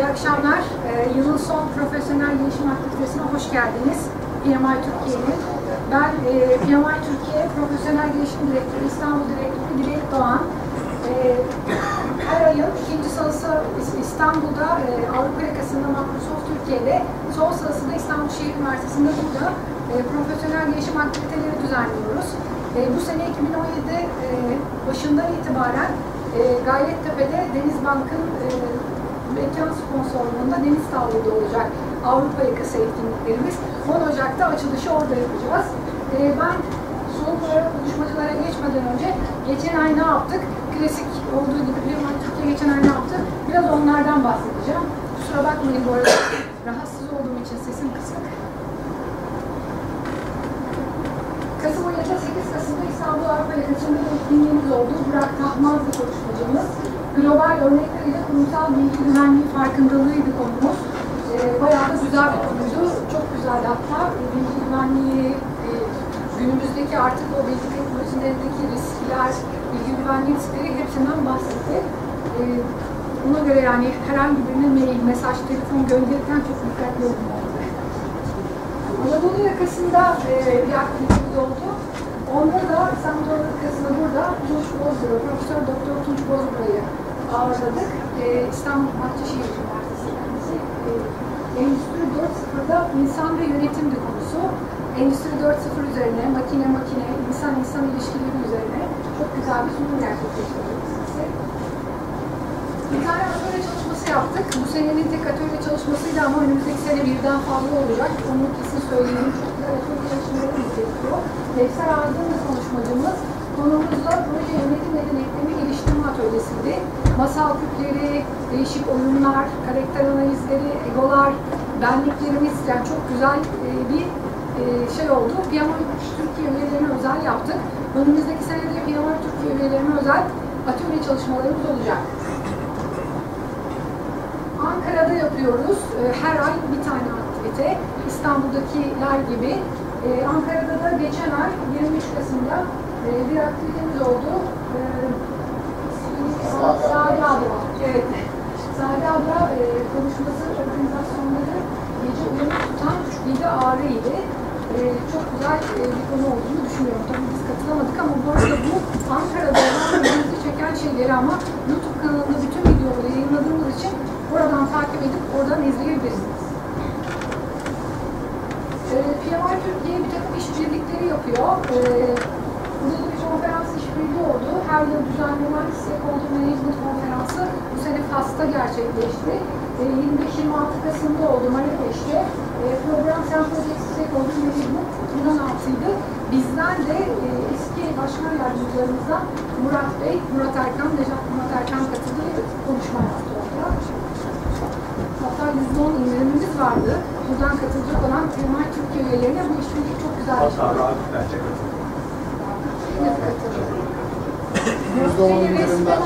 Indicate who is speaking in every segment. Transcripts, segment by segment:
Speaker 1: İyi akşamlar. Yılın son profesyonel gelişim aktivitesine hoş geldiniz. PMI Türkiye'nin. Ben PMI Türkiye Profesyonel Gelişim Direktörü, İstanbul Direktörü Dilek Doğan. Her ayın ikinci salısı İstanbul'da, Avrupa yakasında Microsoft Türkiye'de, son salısı da İstanbul Şehir Üniversitesi'nde burada profesyonel gelişim aktiviteleri düzenliyoruz. Bu sene 2017 başından itibaren Gayrettepe'de Denizbank'ın mekan sponsorluğunda deniz sahilde olacak Avrupa yakası etkinliklerimiz. 10 Ocak'ta açılışı orada yapacağız. Ben soğuk konuşmacılara geçmeden önce geçen ay ne yaptık? Klasik olduğu gibi PMI Türkiye geçen ay ne yaptı? Biraz onlardan bahsedeceğim. Kusura bakmayın bu arada. Rahatsız olduğum için sesim kısık. Kasım ayında 8 Kasım'da İstanbul Avrupa yakasında etkinliğimiz oldu. Burak Tahmazlı konuşmacımız. Global örnekleriyle kurumsal bilgi güvenliği farkındalığıydı konumuz. Bayağı da güzel bir konuydu. Çok güzeldi hatta. Bilgi güvenliği, günümüzdeki artık o bilgi teknolojilerindeki riskler, bilgi güvenliği riskleri hepsinden bahsetti. Ona göre yani herhangi birine mail, mesaj, telefon gönderirken çok dikkatli olun. Anadolu yakasında bir aktivitemiz oldu. Onda da İstanbul Aralık yakasında burada Tunç Bozbur'a, Profesör Doktor Tunç Bozbur'u ağırladık. İstanbul Bahçeşehir Üniversitesi kendisi. Endüstri 4.0'da insan ve yönetimdi konusu. Endüstri 4.0 üzerine, makine, insan ilişkileri üzerine çok güzel bir sunum gerçekleştirdik. Bir tane atölye çalışması yaptık. Bu senenin tek atölye çalışmasıydı ama önümüzdeki sene birden fazla olacak. Onu kesin söyleyeyim. Çok güzel atölye çalışmalarımız gerekiyor. Nefser Ağzı'nın konuşmacımız. Konumuzda proje yönetim ve denetleme geliştirme atölyesiydi. Masal küpleri, değişik oyunlar, karakter analizleri, egolar, benliklerimiz, yani çok güzel bir şey oldu. PMI Türkiye üyelerine özel yaptık. Önümüzdeki sene de PMI Türkiye üyelerine özel atölye çalışmalarımız olacak. Ankara'da yapıyoruz. Her ay bir tane aktivite. İstanbul'dakiler gibi. Ankara'da da geçen ay 23 Kasım'da bir aktivitemiz oldu. Sade abla. Evet. Sade abla konuşması, organizasyonları gece uyanık tutan bir ağrıydı. Çok güzel bir konu olduğunu düşünüyorum. Tabii biz katılamadık ama bu arada bu Ankara'da ilgimizi çeken şeyleri ama YouTube kanalında bütün videoları yayınladığımız için oradan takip edip oradan izleyebilirsiniz. PMI Türkiye bir takım işbirlikleri yapıyor. Burada da bir konferans işbirliği oldu. Her yıl düzenlenen Stakeholder Management Konferansı bu sene Fas'ta gerçekleşti. 25-26 Kasım'da oldu Marrakeş'te. Program Project Stakeholder Management 2016'ydı. Bizden de eski başkan yardımcılarımızdan Murat Bey, Murat Erkan katıldı ve konuşma yaptı orada. Hatta %10 indirimimiz vardı. Buradan katılacak olan PMI Türkiye üyelerine bu işbirliği çok güzel bir şey. %10 indirimden.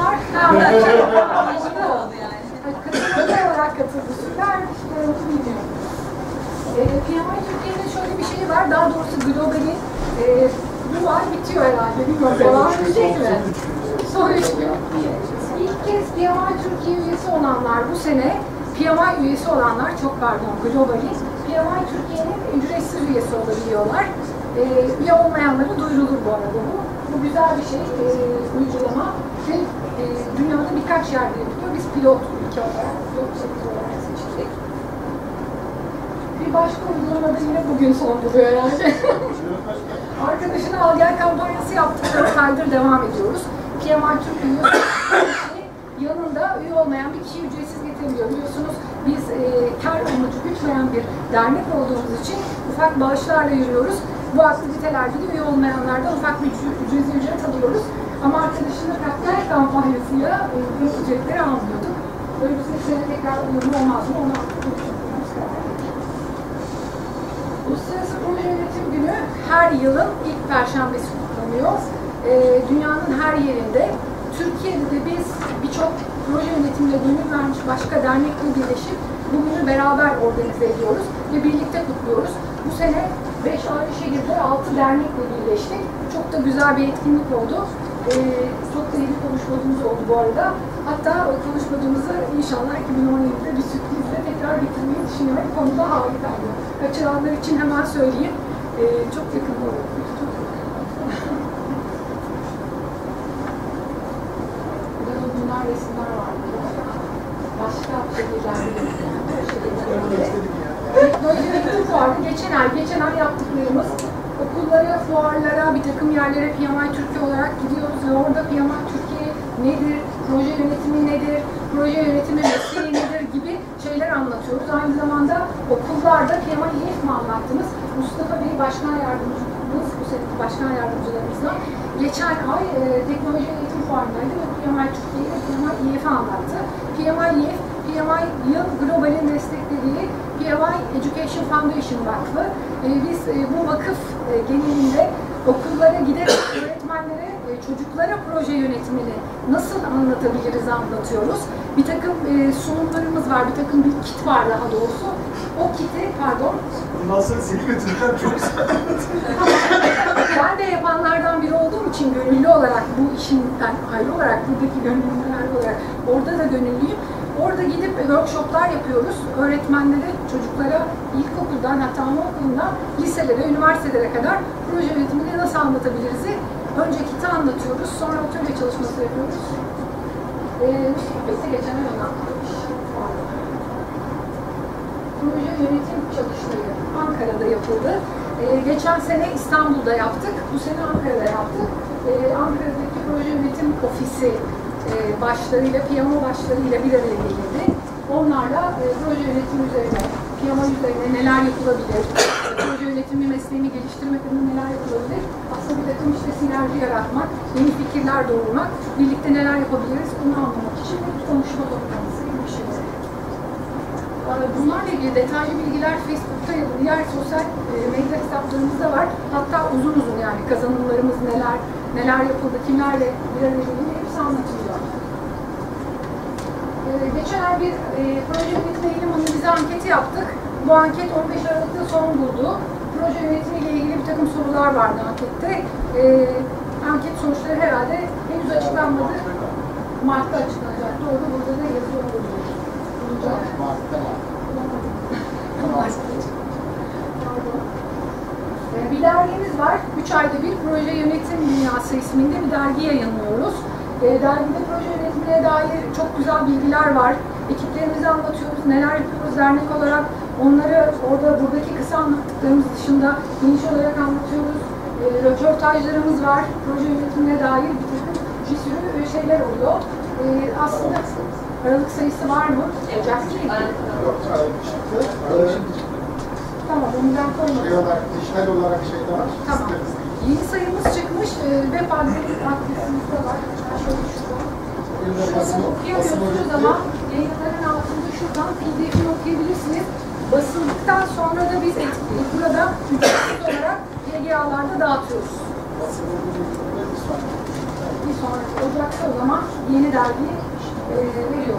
Speaker 1: Katılımcı olarak katıldı. Süper. Bilmiyorum. PMI Türkiye'nin şöyle bir şeyi var. Daha doğrusu globali bu ay bitiyor herhalde. Bilmiyorum. Devam edecek mi? Soru çıkıyor. İlk kez PMI Türkiye üyesi olanlar bu sene, PMI üyesi olanlar, çok pardon, globali, PMI Türkiye'nin ücretsiz üyesi olabiliyorlar. Üye olmayanlara duyurulur bu arada bu. Bu güzel bir şey, uygulama ve dünyada birkaç yerde yapılıyor. Biz pilot ülke olarak, pilot sektör olarak seçildik. Bir başka uygulamada yine bugün son buluyor yani. Arkadaşına al gel kampanyası yaptık. 4 aydır devam ediyoruz. PMI Türkiye yanında üye olmayan bir kişi ücretsiz getirebiliyor. Biliyorsunuz biz kar amacı gütmeyen bir dernek olduğumuz için ufak bağışlarla yürüyoruz. Bu aktivitelerde de üye olmayanlardan ufak bir ücret alıyoruz. Ama arkadaşının kapital kampanyasıyla bu ücretleri almıyorduk. Önümüzdeki sene tekrar uyumlu olmaz mı? Onu artık konuşuyoruz. Uluslararası Proje Yönetim Günü her yılın ilk perşembesi kutlanıyor. Dünyanın her yerinde. Türkiye'de de biz birçok proje yönetimine gönül vermiş başka dernekle birleşip bugünü beraber organize ediyoruz ve birlikte kutluyoruz. Bu sene 5 ayrı şehirde 6 dernekle birleştik. Çok da güzel bir etkinlik oldu. Çok da iyi bir konuşmacımız oldu bu arada. Hatta o konuşmacımızı inşallah 2017'de bir sürprizle tekrar getirmeyi düşünüyorum. Konuda harikaydı. Kaçıranlar için hemen söyleyeyim. Çok yakın oldu. Burada bunlar resimler vardı. Başka şekiller teknoloji eğitim fuarı geçen ay yaptıklarımız okullara, fuarlara, bir takım yerlere PMI Türkiye olarak gidiyoruz ve orada PMI Türkiye nedir, proje yönetimi nedir, proje yönetimi mesleği nedir gibi şeyler anlatıyoruz. Aynı zamanda okullarda PMI İletişim mi anlattınız? Mustafa Bey başkan yardımcımız, bu seneki başkan yardımcılarımızla geçen ay teknoloji eğitim fuarındaydı ve PMI Türkiye'yi ve PMI İEF'i anlattı. PMI İEF, PMI yıl globalin desteklediği PMI Education Foundation Vakfı. Biz bu vakıf genelinde okullara giderek öğretmenlere, çocuklara proje yönetimini nasıl anlatabiliriz anlatıyoruz. Bir takım sunumlarımız var, bir takım bir kit var daha doğrusu. O kiti, pardon.
Speaker 2: Bundan sonra seni götürürken çok güzel.
Speaker 1: Ben de yapanlardan biri olduğum için gönüllü olarak bu işinden ayrı olarak, buradaki gönüllüden ayrı olarak orada da gönüllüyüm. Orada gidip workshoplar yapıyoruz. Öğretmenlere, çocuklara ilkokuldan hatta anaokulundan liselere, üniversitelere kadar proje yönetimini nasıl anlatabiliriz'i önce kiti anlatıyoruz. Sonra atölye çalışması yapıyoruz. Mustafa geçen ay anlatmış. Proje yönetim çalışmaları Ankara'da yapıldı. Geçen sene İstanbul'da yaptık. Bu sene Ankara'da yaptık. Ankara'daki proje yönetim ofisi başlarıyla, PMO başlarıyla bir araya geldi. Onlarla proje yönetimi üzerine, PMO üzerine neler yapılabilir, proje yönetimi mesleğini geliştirmek adına neler yapılabilir, aslında bir takım işte sinerji yaratmak, yeni fikirler doğurmak, birlikte neler yapabiliriz bunu anlamak için bir konuşma toplantısı gibi bir şey. Bunlarla ilgili detaylı bilgiler Facebook'ta ya da diğer sosyal medya hesaplarımızda var. Hatta uzun uzun yani kazanımlarımız neler yapıldı, kimlerle bir araya geldi hepsi anlatılıyor. Geçen ay bir proje yönetimi eğilim analizi anketi yaptık. Bu anket 15 Aralık'ta son buldu. Proje yönetimiyle ilgili bir takım sorular vardı ankette. Anket sonuçları herhalde henüz açıklanmadı. Mart'ta açıklanacak. Doğru, burada da yazıyor olacak. Bir dergimiz var. 3 ayda bir Proje Yönetim Dünyası isminde bir dergi yayınlıyoruz. Dergide proje yönetimine dair çok güzel bilgiler var. Ekiplerimizi anlatıyoruz, neler yapıyoruz dernek olarak. Onları buradaki kısa anlattıklarımız dışında geniş olarak anlatıyoruz. Röportajlarımız var. Proje yönetimine dair bir sürü şeyler oluyor. Aslında Aralık sayısı var mı? Ocak değil mi? Tamam, onu ben koymadım.
Speaker 2: Dijital olarak şey de var.
Speaker 1: Tamam. Yeni sayımız çıkmış. Web adresimiz de var. Şöyle şuradan. Okuyamıyorsunuz ama yayınların altında şuradan PDF'ini okuyabilirsiniz. Basıldıktan sonra da biz burada ücretsiz olarak PGA'larda dağıtıyoruz. Bir sonraki Ocak'ta o zaman yeni dergiyi veriyor.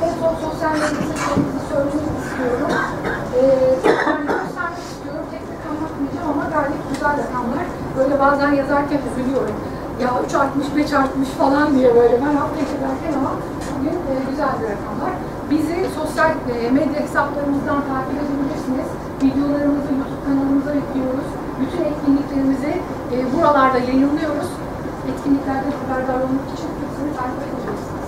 Speaker 1: En son sosyal medyada şeyimizi söylemek istiyorum. Ben göstermek istiyorum. Tek tek anlatmayacağım ama gayet güzel rakamlar. Böyle bazen yazarken üzülüyorum. Ya 3 artmış, 5 artmış falan diye böyle ben update ederken ama bugün güzel bir rakamlar. Bizi sosyal medya hesaplarımızdan takip edebilirsiniz. Videolarımızı YouTube kanalımıza yüklüyoruz. Bütün etkinliklerimizi buralarda yayınlıyoruz. Etkinliklerden haberdar olmak için hepsini takip edebilirsiniz.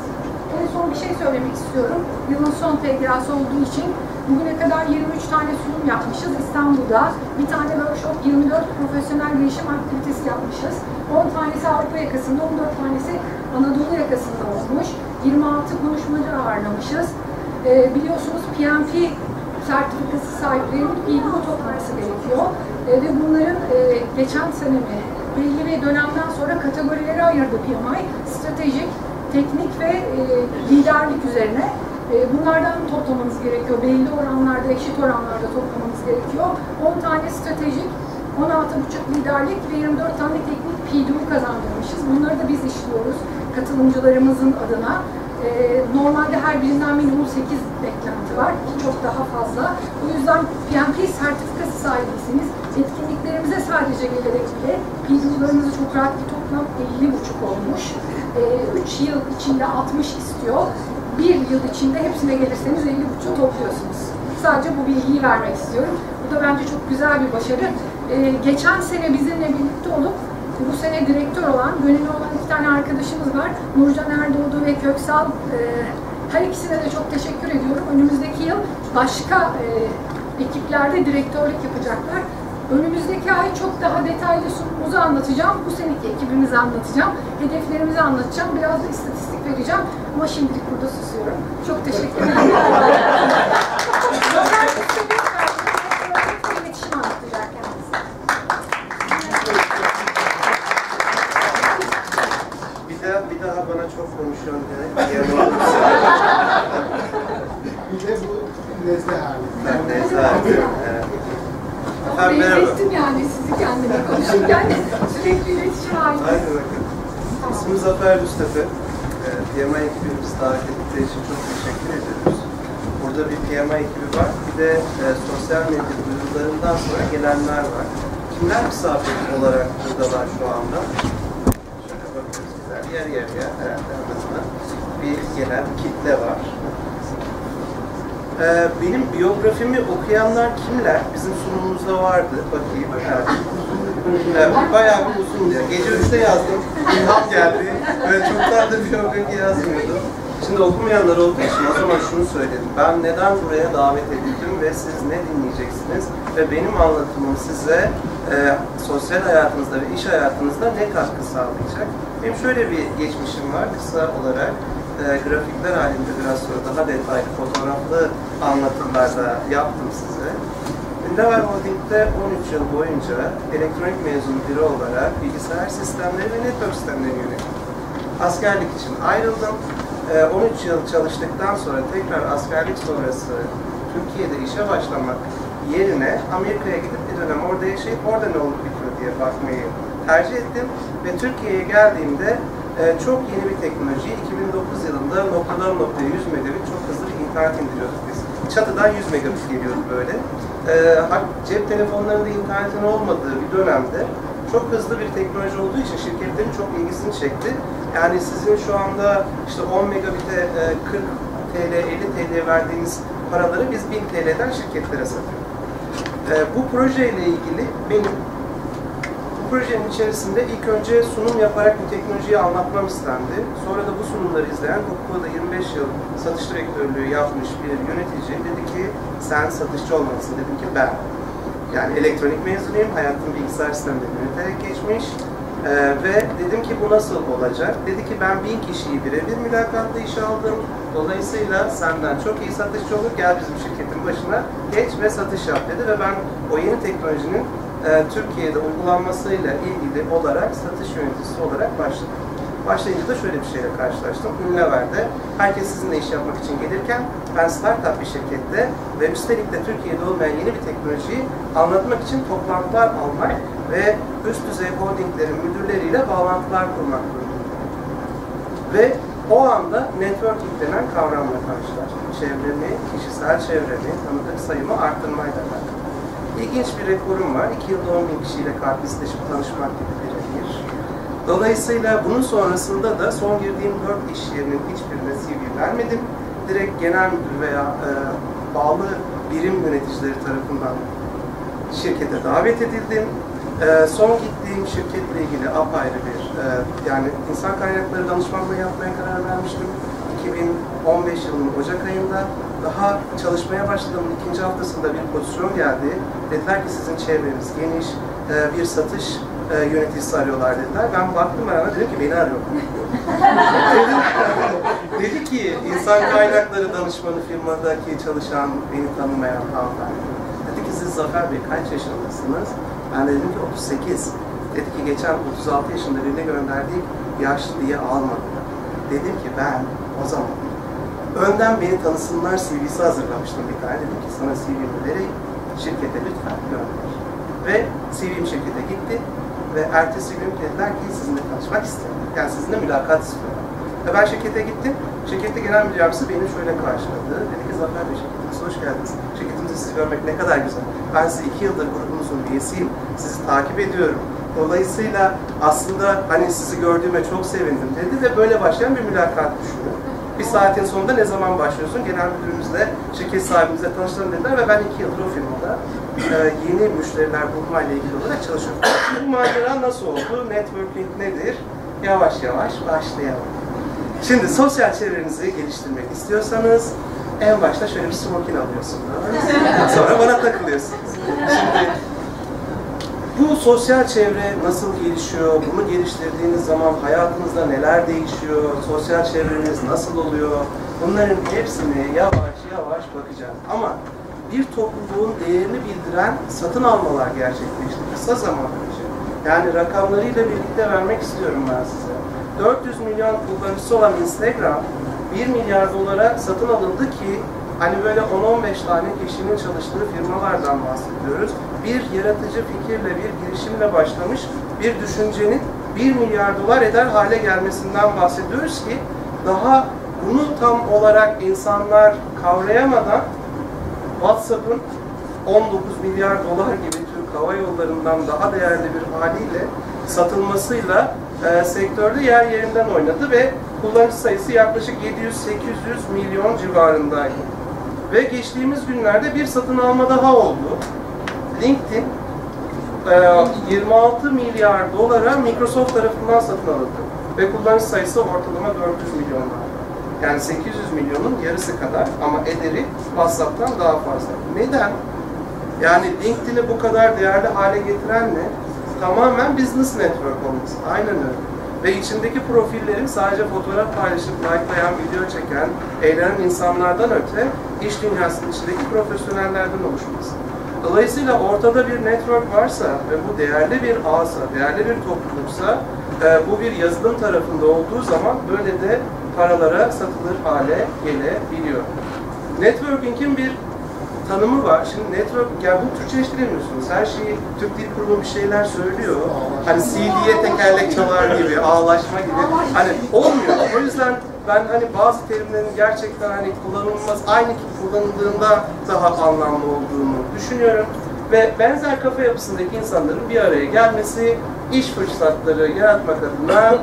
Speaker 1: En son bir şey söylemek istiyorum. Yılın son PGA'sı olduğu için bugüne kadar 23 tane sunum yapmışız İstanbul'da. Bir tane workshop, 24 profesyonel gelişim aktivitesi yapmışız. 10 tanesi Avrupa yakasında, 14 tanesi Anadolu yakasında olmuş. 26 konuşmacı ağırlamışız. Biliyorsunuz PMP sertifikası sahiplerinin ilgi toplanması gerekiyor. Ve bunların geçen sene mi belli bir dönemden sonra kategorilere ayırdı PMI. Stratejik, teknik ve liderlik üzerine. Bunlardan toplamanız gerekiyor. Belli oranlarda, eşit oranlarda toplamanız gerekiyor. 10 tane stratejik, 16,5 liderlik ve 24 tane teknik PDU kazandırmışız. Bunları da biz işliyoruz katılımcılarımızın adına. Normalde her birinden minimum 8 beklenti var. Çok daha fazla. O yüzden PMP sertifikası sahibisiniz. Etkinliklerimize sadece gelerek bile PDU'larınızı çok rahat bir toplam 50,5 olmuş. 3 yıl içinde 60 istiyor. 1 yıl içinde hepsine gelirseniz 50,5 topluyorsunuz. Sadece bu bilgiyi vermek istiyorum. Bu da bence çok güzel bir başarı. Geçen sene bizimle birlikte olup bu sene direktör olan, gönüllü olan 2 tane arkadaşımız var. Nurcan Erdoğdu ve Köksal. Her ikisine de çok teşekkür ediyorum. Önümüzdeki yıl başka ekiplerde direktörlük yapacaklar. Önümüzdeki ay çok daha detaylı sunumumuzu anlatacağım. Bu seneki ekibimizi anlatacağım. Hedeflerimizi anlatacağım. Biraz da istatistik vereceğim. Ama şimdilik burada susuyorum. Çok teşekkür ederim. Zafer Düztepe İletişim anlatacak kendisi.
Speaker 3: Bir daha bana çok konuşuyorsun demek.
Speaker 2: Bir de bu nezle hali.
Speaker 3: Nezle hali. Evet.
Speaker 1: Ama benzettim yani sizi kendime konuşurken sürekli iletişim halinde.
Speaker 3: Aynen bakın. İsmim Zafer Düztepe. PMI ekibimizi davet ettikleri için çok teşekkür ediyoruz. Burada bir PMI ekibi var. Bir de sosyal medya duyurularından sonra gelenler var. Kimler misafir olarak buradalar şu anda? Şöyle bakıyoruz güzel. Yer herhalde arasında bir gelen kitle var. Benim biyografimi okuyanlar kimler? Bizim sunumumuzda vardı. Bakayım. Bayağı bir uzun diyor. Gece 3'te yazdım. İlham geldi. Böyle çoktan da biyografi yazmıyordum. Şimdi okumayanlar olduğu için o zaman şunu söyledim. Ben neden buraya davet edildim ve siz ne dinleyeceksiniz? Ve benim anlatımım size sosyal hayatınızda ve iş hayatınızda ne katkı sağlayacak? Benim şöyle bir geçmişim var kısa olarak. Grafikler halinde biraz sonra daha detaylı fotoğraflı anlatımlarda yaptım size. Level Holding'de 13 yıl boyunca elektronik mezunu biri olarak bilgisayar sistemleri ve network sistemleri yönettim. Askerlik için ayrıldım. 13 yıl çalıştıktan sonra tekrar askerlik sonrası Türkiye'de işe başlamak yerine Amerika'ya gidip bir dönem orada yaşayıp orada ne olup bitiyor diye bakmayı tercih ettim. Ve Türkiye'ye geldiğimde çok yeni bir teknoloji. 2009 yılında noktadan noktaya 100 megabit çok hızlı bir internet indiriyorduk biz. Çatıdan 100 megabit geliyordu böyle. Cep telefonlarında internetin olmadığı bir dönemde çok hızlı bir teknoloji olduğu için şirketlerin çok ilgisini çekti. Yani sizin şu anda işte 10 megabit'e 40 TL, 50 TL verdiğiniz paraları biz 1000 TL'den şirketlere satıyoruz. Bu projeyle ilgili benim projenin içerisinde ilk önce sunum yaparak bu teknolojiyi anlatmam istendi. Sonra da bu sunumları izleyen Coca-Cola'da 25 yıl satış direktörlüğü yapmış bir yönetici dedi ki sen satışçı olmalısın. Dedim ki ben. Yani elektronik mezunuyum, hayatım bilgisayar sistemleri yöneterek geçmiş. Ve dedim ki bu nasıl olacak? Dedi ki ben 1000 kişiyi birebir mülakatla işe aldım. Dolayısıyla senden çok iyi satışçı olur, gel bizim şirketin başına geç ve satış yap dedi. Ve ben o yeni teknolojinin Türkiye'de uygulanmasıyla ilgili olarak satış yöneticisi olarak başladım. Başlayınca da şöyle bir şeyle karşılaştım. Unilever'de herkes sizinle iş yapmak için gelirken ben startup bir şirkette ve üstelik de Türkiye'de olmayan yeni bir teknolojiyi anlatmak için toplantılar almak ve üst düzey holdinglerin müdürleriyle bağlantılar kurmak durumundayım. Ve o anda networking denen kavramla karşılaştım. Çevremi, kişisel çevremi, tanıdık sayımı arttırmayla alakalı. İlginç bir rekorum var. 2 yılda 10.000 kişiyle kartleşleşip tanışmak gibi bir. Dolayısıyla bunun sonrasında da son girdiğim 4 iş yerinin hiçbirine CV vermedim. Direkt genel müdür veya bağlı birim yöneticileri tarafından şirkete davet edildim. Son gittiğim şirketle ilgili apayrı bir yani insan kaynakları danışmanlığı yapmaya karar vermiştim. 2015 yılının Ocak ayında daha çalışmaya başladığımın 2. haftasında bir pozisyon geldi. Dediler ki sizin çevreniz geniş, bir satış yöneticisi arıyorlar dediler. Ben baktım arana dedim ki beni arıyor. Dedi ki insan kaynakları danışmanı firmadaki çalışan beni tanımayan hanımefendi. Dedi ki siz Zafer Bey kaç yaşındasınız? Ben de dedim ki 38. Dedi ki geçen 36 yaşında birine gönderdik yaşlı diye almadılar. Dedim ki ben o zaman önden beni tanısınlar CV'si hazırlamıştım bir tane. Dedim ki sana CV'mi vereyim, şirkete lütfen gönder. Ve CV'm şirkete gitti ve ertesi gün dediler ki sizinle tanışmak istiyorum. Yani sizinle mülakat istiyorum. Ve ben şirkete gittim. Şirkette genel müdür yardımcısı beni şöyle karşıladı. Dedi ki Zafer Bey, şirketimize hoş geldiniz. Şirketimizde sizi görmek ne kadar güzel. Ben sizi 2 yıldır grubumuzun üyesiyim. Sizi takip ediyorum. Dolayısıyla aslında hani sizi gördüğüme çok sevindim dedi ve böyle başlayan bir mülakat düşündüm. Bir saatin sonunda ne zaman başlıyorsun? Genel müdürümüzle, şirket sahibimizle tanıştıralım dediler ve ben 2 yıldır o firmada yeni müşteriler bulmayla ilgili olarak çalışıyorum. Bu macera nasıl oldu? Networking nedir? Yavaş yavaş başlayalım. Şimdi sosyal çevrenizi geliştirmek istiyorsanız en başta şöyle bir smokin alıyorsunuz. Sonra bana takılıyorsunuz. Şimdi bu sosyal çevre nasıl gelişiyor? Bunu geliştirdiğiniz zaman hayatınızda neler değişiyor? Sosyal çevreniz nasıl oluyor? Bunların hepsini yavaş yavaş bakacağız. Ama bir topluluğun değerini bildiren satın almalar gerçekleşti kısa zaman önce. Yani rakamlarıyla birlikte vermek istiyorum ben size. 400 milyon kullanıcısı olan Instagram 1 milyar dolara satın alındı ki hani böyle 10-15 tane kişinin çalıştığı firmalardan bahsediyoruz. Bir yaratıcı fikirle, bir girişimle başlamış bir düşüncenin 1 milyar dolar eder hale gelmesinden bahsediyoruz ki daha bunu tam olarak insanlar kavrayamadan WhatsApp'ın 19 milyar dolar gibi Türk Hava Yolları'ndan daha değerli bir haliyle satılmasıyla sektörde yer yerinden oynadı ve kullanıcı sayısı yaklaşık 700-800 milyon civarındaydı. Ve geçtiğimiz günlerde bir satın alma daha oldu. LinkedIn 26 milyar dolara Microsoft tarafından satın alındı. Ve kullanıcı sayısı ortalama 400 milyonlar. Yani 800 milyonun yarısı kadar ama ederi WhatsApp'tan daha fazla. Neden? Yani LinkedIn'i bu kadar değerli hale getiren ne? Tamamen business network olması. Aynen öyle. Ve içindeki profillerin sadece fotoğraf paylaşıp likelayan, video çeken, eğlenen insanlardan öte iş dünyasının içindeki profesyonellerden oluşması. Dolayısıyla ortada bir network varsa ve bu değerli bir ağsa, değerli bir topluluksa bu bir yazılım tarafında olduğu zaman böyle de paralara satılır hale gelebiliyor. Networking'in bir tanımı var. Şimdi network, yani bu Türkçeleştiremiyorsunuz. Her şeyi Türk Dil Kurumu bir şeyler söylüyor. Hani CD'ye tekerlek çalar gibi, ağlaşma gibi. Hani olmuyor. O yüzden ben hani bazı terimlerin gerçekten hani kullanılmaz, aynı ki kullanıldığında daha anlamlı olduğunu düşünüyorum. Ve benzer kafa yapısındaki insanların bir araya gelmesi, iş fırsatları yaratmak adına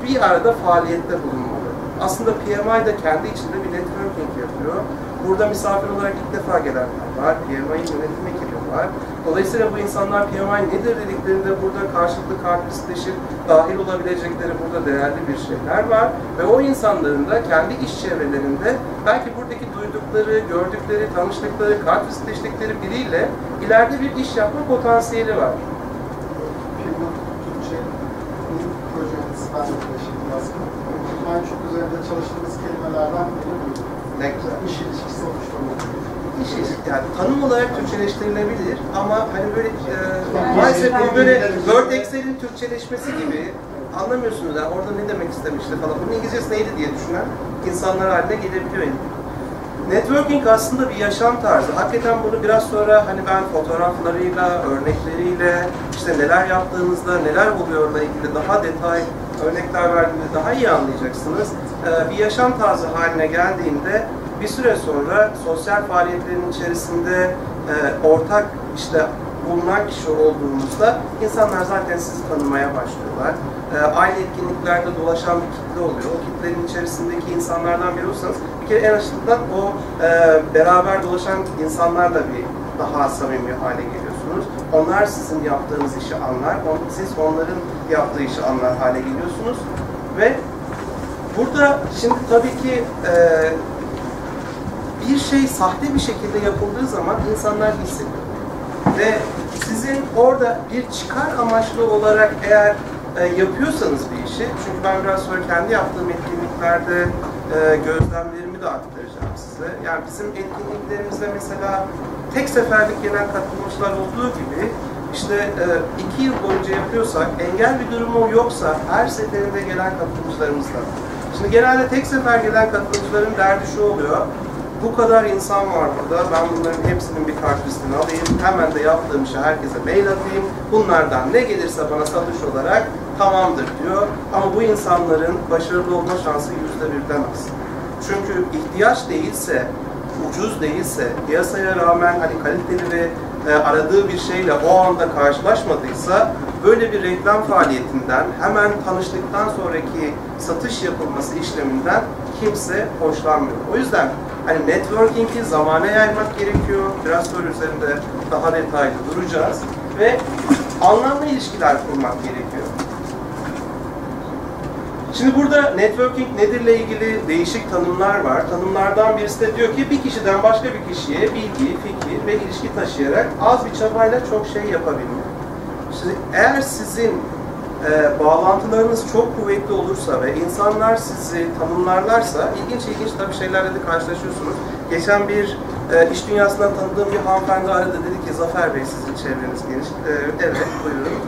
Speaker 3: bir arada faaliyette bulunmalı. Aslında PMI de kendi içinde bir networking yapıyor. Burada misafir olarak ilk defa gelenler var. PMI'nin yönetim ekibi var. Dolayısıyla bu insanlar PMI nedir dediklerinde burada karşılıklı kartvizitleşip dahil olabilecekleri burada değerli bir şeyler var. Ve o insanların da kendi iş çevrelerinde belki buradaki duydukları, gördükleri, tanıştıkları, kartvizitleştikleri biriyle ileride bir iş yapma potansiyeli var.
Speaker 2: Ben çok üzerinde çalıştığımız kelimelerden biri buydu.
Speaker 3: Ne güzel.
Speaker 2: İş ilişkisi oluşturmak.
Speaker 3: İş ilişkisi, yani tanım olarak Türkçeleştirilebilir ama hani böyle maalesef bu böyle Word Excel'in Türkçeleşmesi gibi anlamıyorsunuz yani orada ne demek istemişti falan. Bunun İngilizcesi neydi diye düşünen insanlar haline gelebiliyor. Networking aslında bir yaşam tarzı. Hakikaten bunu biraz sonra hani ben fotoğraflarıyla, örnekleriyle, işte neler yaptığınızda, neler oluyorla ilgili daha detay örnekler verdiğinde daha iyi anlayacaksınız. Bir yaşam tarzı haline geldiğinde bir süre sonra sosyal faaliyetlerin içerisinde ortak işte bulunan kişi olduğunuzda insanlar zaten sizi tanımaya başlıyorlar. Aynı etkinliklerde dolaşan bir kitle oluyor. O kitlenin içerisindeki insanlardan biri olsanız bir kere en azından o beraber dolaşan insanlarla bir daha samimi hale geliyorsunuz. Onlar sizin yaptığınız işi anlar, siz onların yaptığı işi anlar hale geliyorsunuz. Ve burada şimdi tabii ki bir şey sahte bir şekilde yapıldığı zaman insanlar hissediyor. Ve sizin orada bir çıkar amaçlı olarak eğer yapıyorsanız bir işi, çünkü ben biraz sonra kendi yaptığım etkinliklerde gözlemlerimi de aktaracağım size. Yani bizim etkinliklerimizde mesela tek seferlik gelen katılımcılar olduğu gibi işte 2 yıl boyunca yapıyorsak, engel bir durumu yoksa her seferinde gelen katılımcılarımız da. Şimdi genelde tek sefer gelen katılımcıların derdi şu oluyor. Bu kadar insan var burada, ben bunların hepsinin bir kartvizitini alayım, hemen de yaptığım işe herkese mail atayım, bunlardan ne gelirse bana satış olarak tamamdır diyor. Ama bu insanların başarılı olma şansı %1'den az. Çünkü ihtiyaç değilse, ucuz değilse, piyasaya rağmen hani kaliteli ve aradığı bir şeyle o anda karşılaşmadıysa böyle bir reklam faaliyetinden hemen tanıştıktan sonraki satış yapılması işleminden kimse hoşlanmıyor. O yüzden hani networking'i zamana yaymak gerekiyor. Biraz sonra üzerinde daha detaylı duracağız ve anlamlı ilişkiler kurmak gerekiyor. Şimdi burada networking nedirle ilgili değişik tanımlar var. Tanımlardan birisi de diyor ki bir kişiden başka bir kişiye bilgi, fikir ve ilişki taşıyarak az bir çabayla çok şey yapabilmek. Şimdi eğer sizin bağlantılarınız çok kuvvetli olursa ve insanlar sizi tanımlarlarsa ilginç tabii şeylerle de karşılaşıyorsunuz. Geçen bir iş dünyasından tanıdığım bir hanımefendi aradı, dedi ki Zafer Bey sizin çevreniz geniş. Evet, buyurun.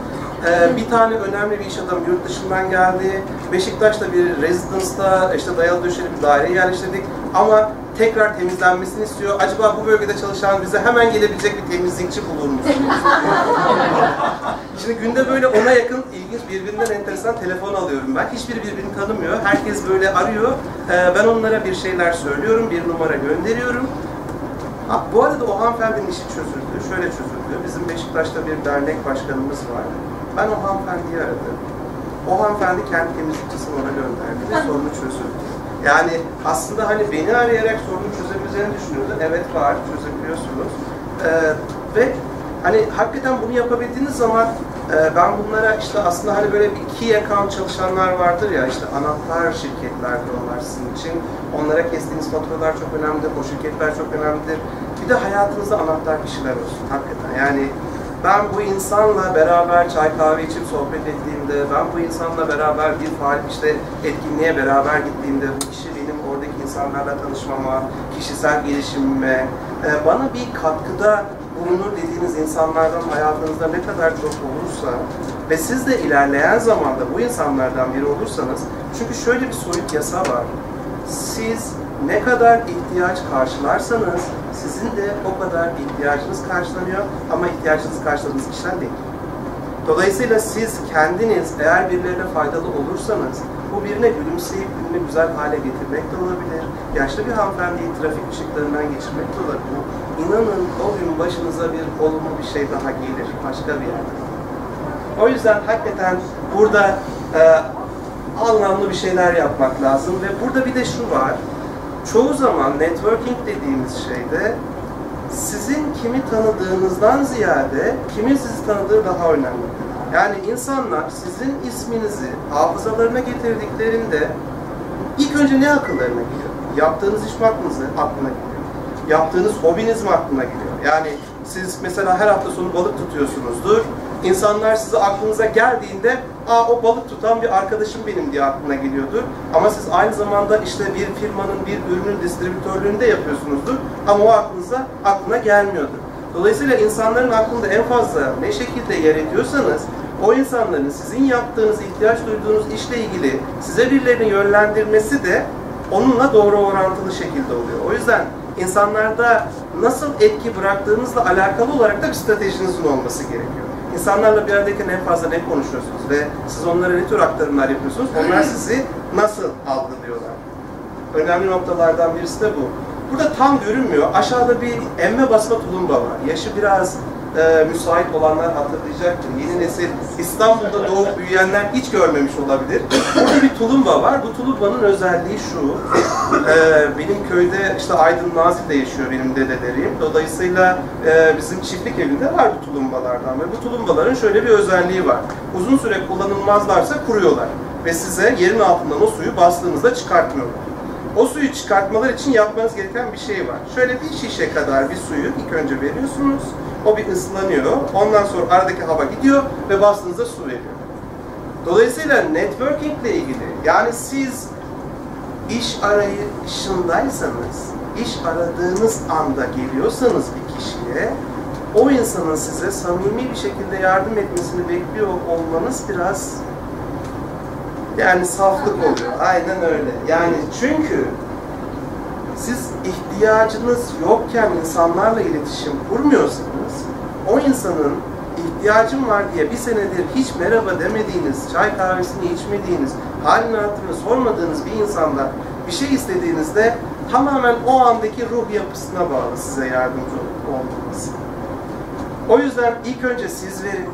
Speaker 3: Bir tane önemli bir iş adamı yurt dışından geldi. Beşiktaş'ta bir residence'da işte dayalı döşeli bir daireye yerleştirdik. Ama tekrar temizlenmesini istiyor. Acaba bu bölgede çalışan bize hemen gelebilecek bir temizlikçi bulur musunuz? Şimdi günde böyle 10'a yakın ilginç birbirinden enteresan telefon alıyorum ben. Hiçbiri birbirini tanımıyor. Herkes böyle arıyor. Ben onlara bir şeyler söylüyorum. Bir numara gönderiyorum. Bu arada o hanımefendinin işi çözüldü. Şöyle çözüldü. Bizim Beşiktaş'ta bir dernek başkanımız var. Ben o hanımefendiyi aradım. O hanımefendi kendi temizlikçisini ona gönderdi ve sorunu çözüldü. Yani aslında hani beni arayarak sorunu çözebileceğini düşünüyordum. Evet var, çözebiliyorsunuz. Ve hani hakikaten bunu yapabildiğiniz zaman ben bunlara işte aslında hani böyle bir key account çalışanlar vardır ya, işte anahtar şirketler diyorlar sizin için. Onlara kestiğiniz faturalar çok önemlidir, o şirketler çok önemlidir. Bir de hayatınızda anahtar kişiler olsun hakikaten. Yani ben bu insanla beraber çay kahve içip sohbet ettiğimde, ben bu insanla beraber bir işte etkinliğe beraber gittiğimde, bu kişi benim oradaki insanlarla tanışmama, kişisel gelişimime, bana bir katkıda bulunur dediğiniz insanlardan hayatınızda ne kadar çok olursa ve siz de ilerleyen zamanda bu insanlardan biri olursanız, çünkü şöyle bir soyut yasa var. Siz ne kadar ihtiyaç karşılarsanız sizin de o kadar ihtiyacınız karşılanıyor ama ihtiyacınız karşıladığınız kişiden değil. Dolayısıyla siz kendiniz eğer birilerine faydalı olursanız bu birine gülümseyip gününü güzel hale getirmek de olabilir. Yaşlı bir hanımefendiyi trafik ışıklarından geçirmek de olabilir. İnanın o gün başınıza bir olumlu bir şey daha gelir başka bir yerde. O yüzden hakikaten burada anlamlı bir şeyler yapmak lazım ve burada bir de şu var. Çoğu zaman networking dediğimiz şeyde sizin kimi tanıdığınızdan ziyade kimin sizi tanıdığı daha önemli. Yani insanlar sizin isminizi hafızalarına getirdiklerinde ilk önce ne akıllarına geliyor? Yaptığınız iş mi aklına geliyor? Yaptığınız hobiniz mi aklına geliyor? Yani siz mesela her hafta sonu balık tutuyorsunuzdur. İnsanlar size aklınıza geldiğinde o balık tutan bir arkadaşım benim diye aklına geliyordur. Ama siz aynı zamanda işte bir firmanın bir ürünün distribütörlüğünü de yapıyorsunuzdur. Ama o aklına gelmiyordur. Dolayısıyla insanların aklında en fazla ne şekilde yer ediyorsanız o insanların sizin yaptığınız, ihtiyaç duyduğunuz işle ilgili size birilerini yönlendirmesi de onunla doğru orantılı şekilde oluyor. O yüzden insanlarda nasıl etki bıraktığınızla alakalı olarak da bir stratejinizin olması gerekiyor. İnsanlarla bir aradayken en fazla ne konuşuyorsunuz ve siz onlara ne tür aktarımlar yapıyorsunuz, onlar sizi nasıl algılıyorlar? Önemli noktalardan birisi de bu. Burada tam görünmüyor. Aşağıda bir emme basma tulumba var. Yaşı biraz müsait olanlar hatırlayacaktır. Yeni nesil İstanbul'da doğup büyüyenler hiç görmemiş olabilir. Burada bir tulumba var. Bu tulumbanın özelliği şu. Benim köyde işte Aydın Nazilli'de yaşıyor benim dedelerim. Dolayısıyla bizim çiftlik evinde var bu tulumbalardan ve bu tulumbaların şöyle bir özelliği var. Uzun süre kullanılmazlarsa kuruyorlar ve size yerin altından o suyu bastığınızda çıkartmıyorlar. O suyu çıkartmalar için yapmanız gereken bir şey var. Şöyle bir şişe kadar bir suyu ilk önce veriyorsunuz. O bir ıslanıyor. Ondan sonra aradaki hava gidiyor ve bastığınızda su veriyor. Dolayısıyla networking ile ilgili, yani siz iş arayışındaysanız, iş aradığınız anda geliyorsanız bir kişiye, o insanın size samimi bir şekilde yardım etmesini bekliyor olmanız biraz yani saflık oluyor. Aynen öyle. Yani çünkü siz ihtiyacınız yokken insanlarla iletişim kurmuyorsanız, o insanın ihtiyacım var diye bir senedir hiç merhaba demediğiniz, çay kahvesini içmediğiniz, halini hatırını sormadığınız bir insanla bir şey istediğinizde tamamen o andaki ruh yapısına bağlı size yardımcı olması. O yüzden ilk önce siz verin.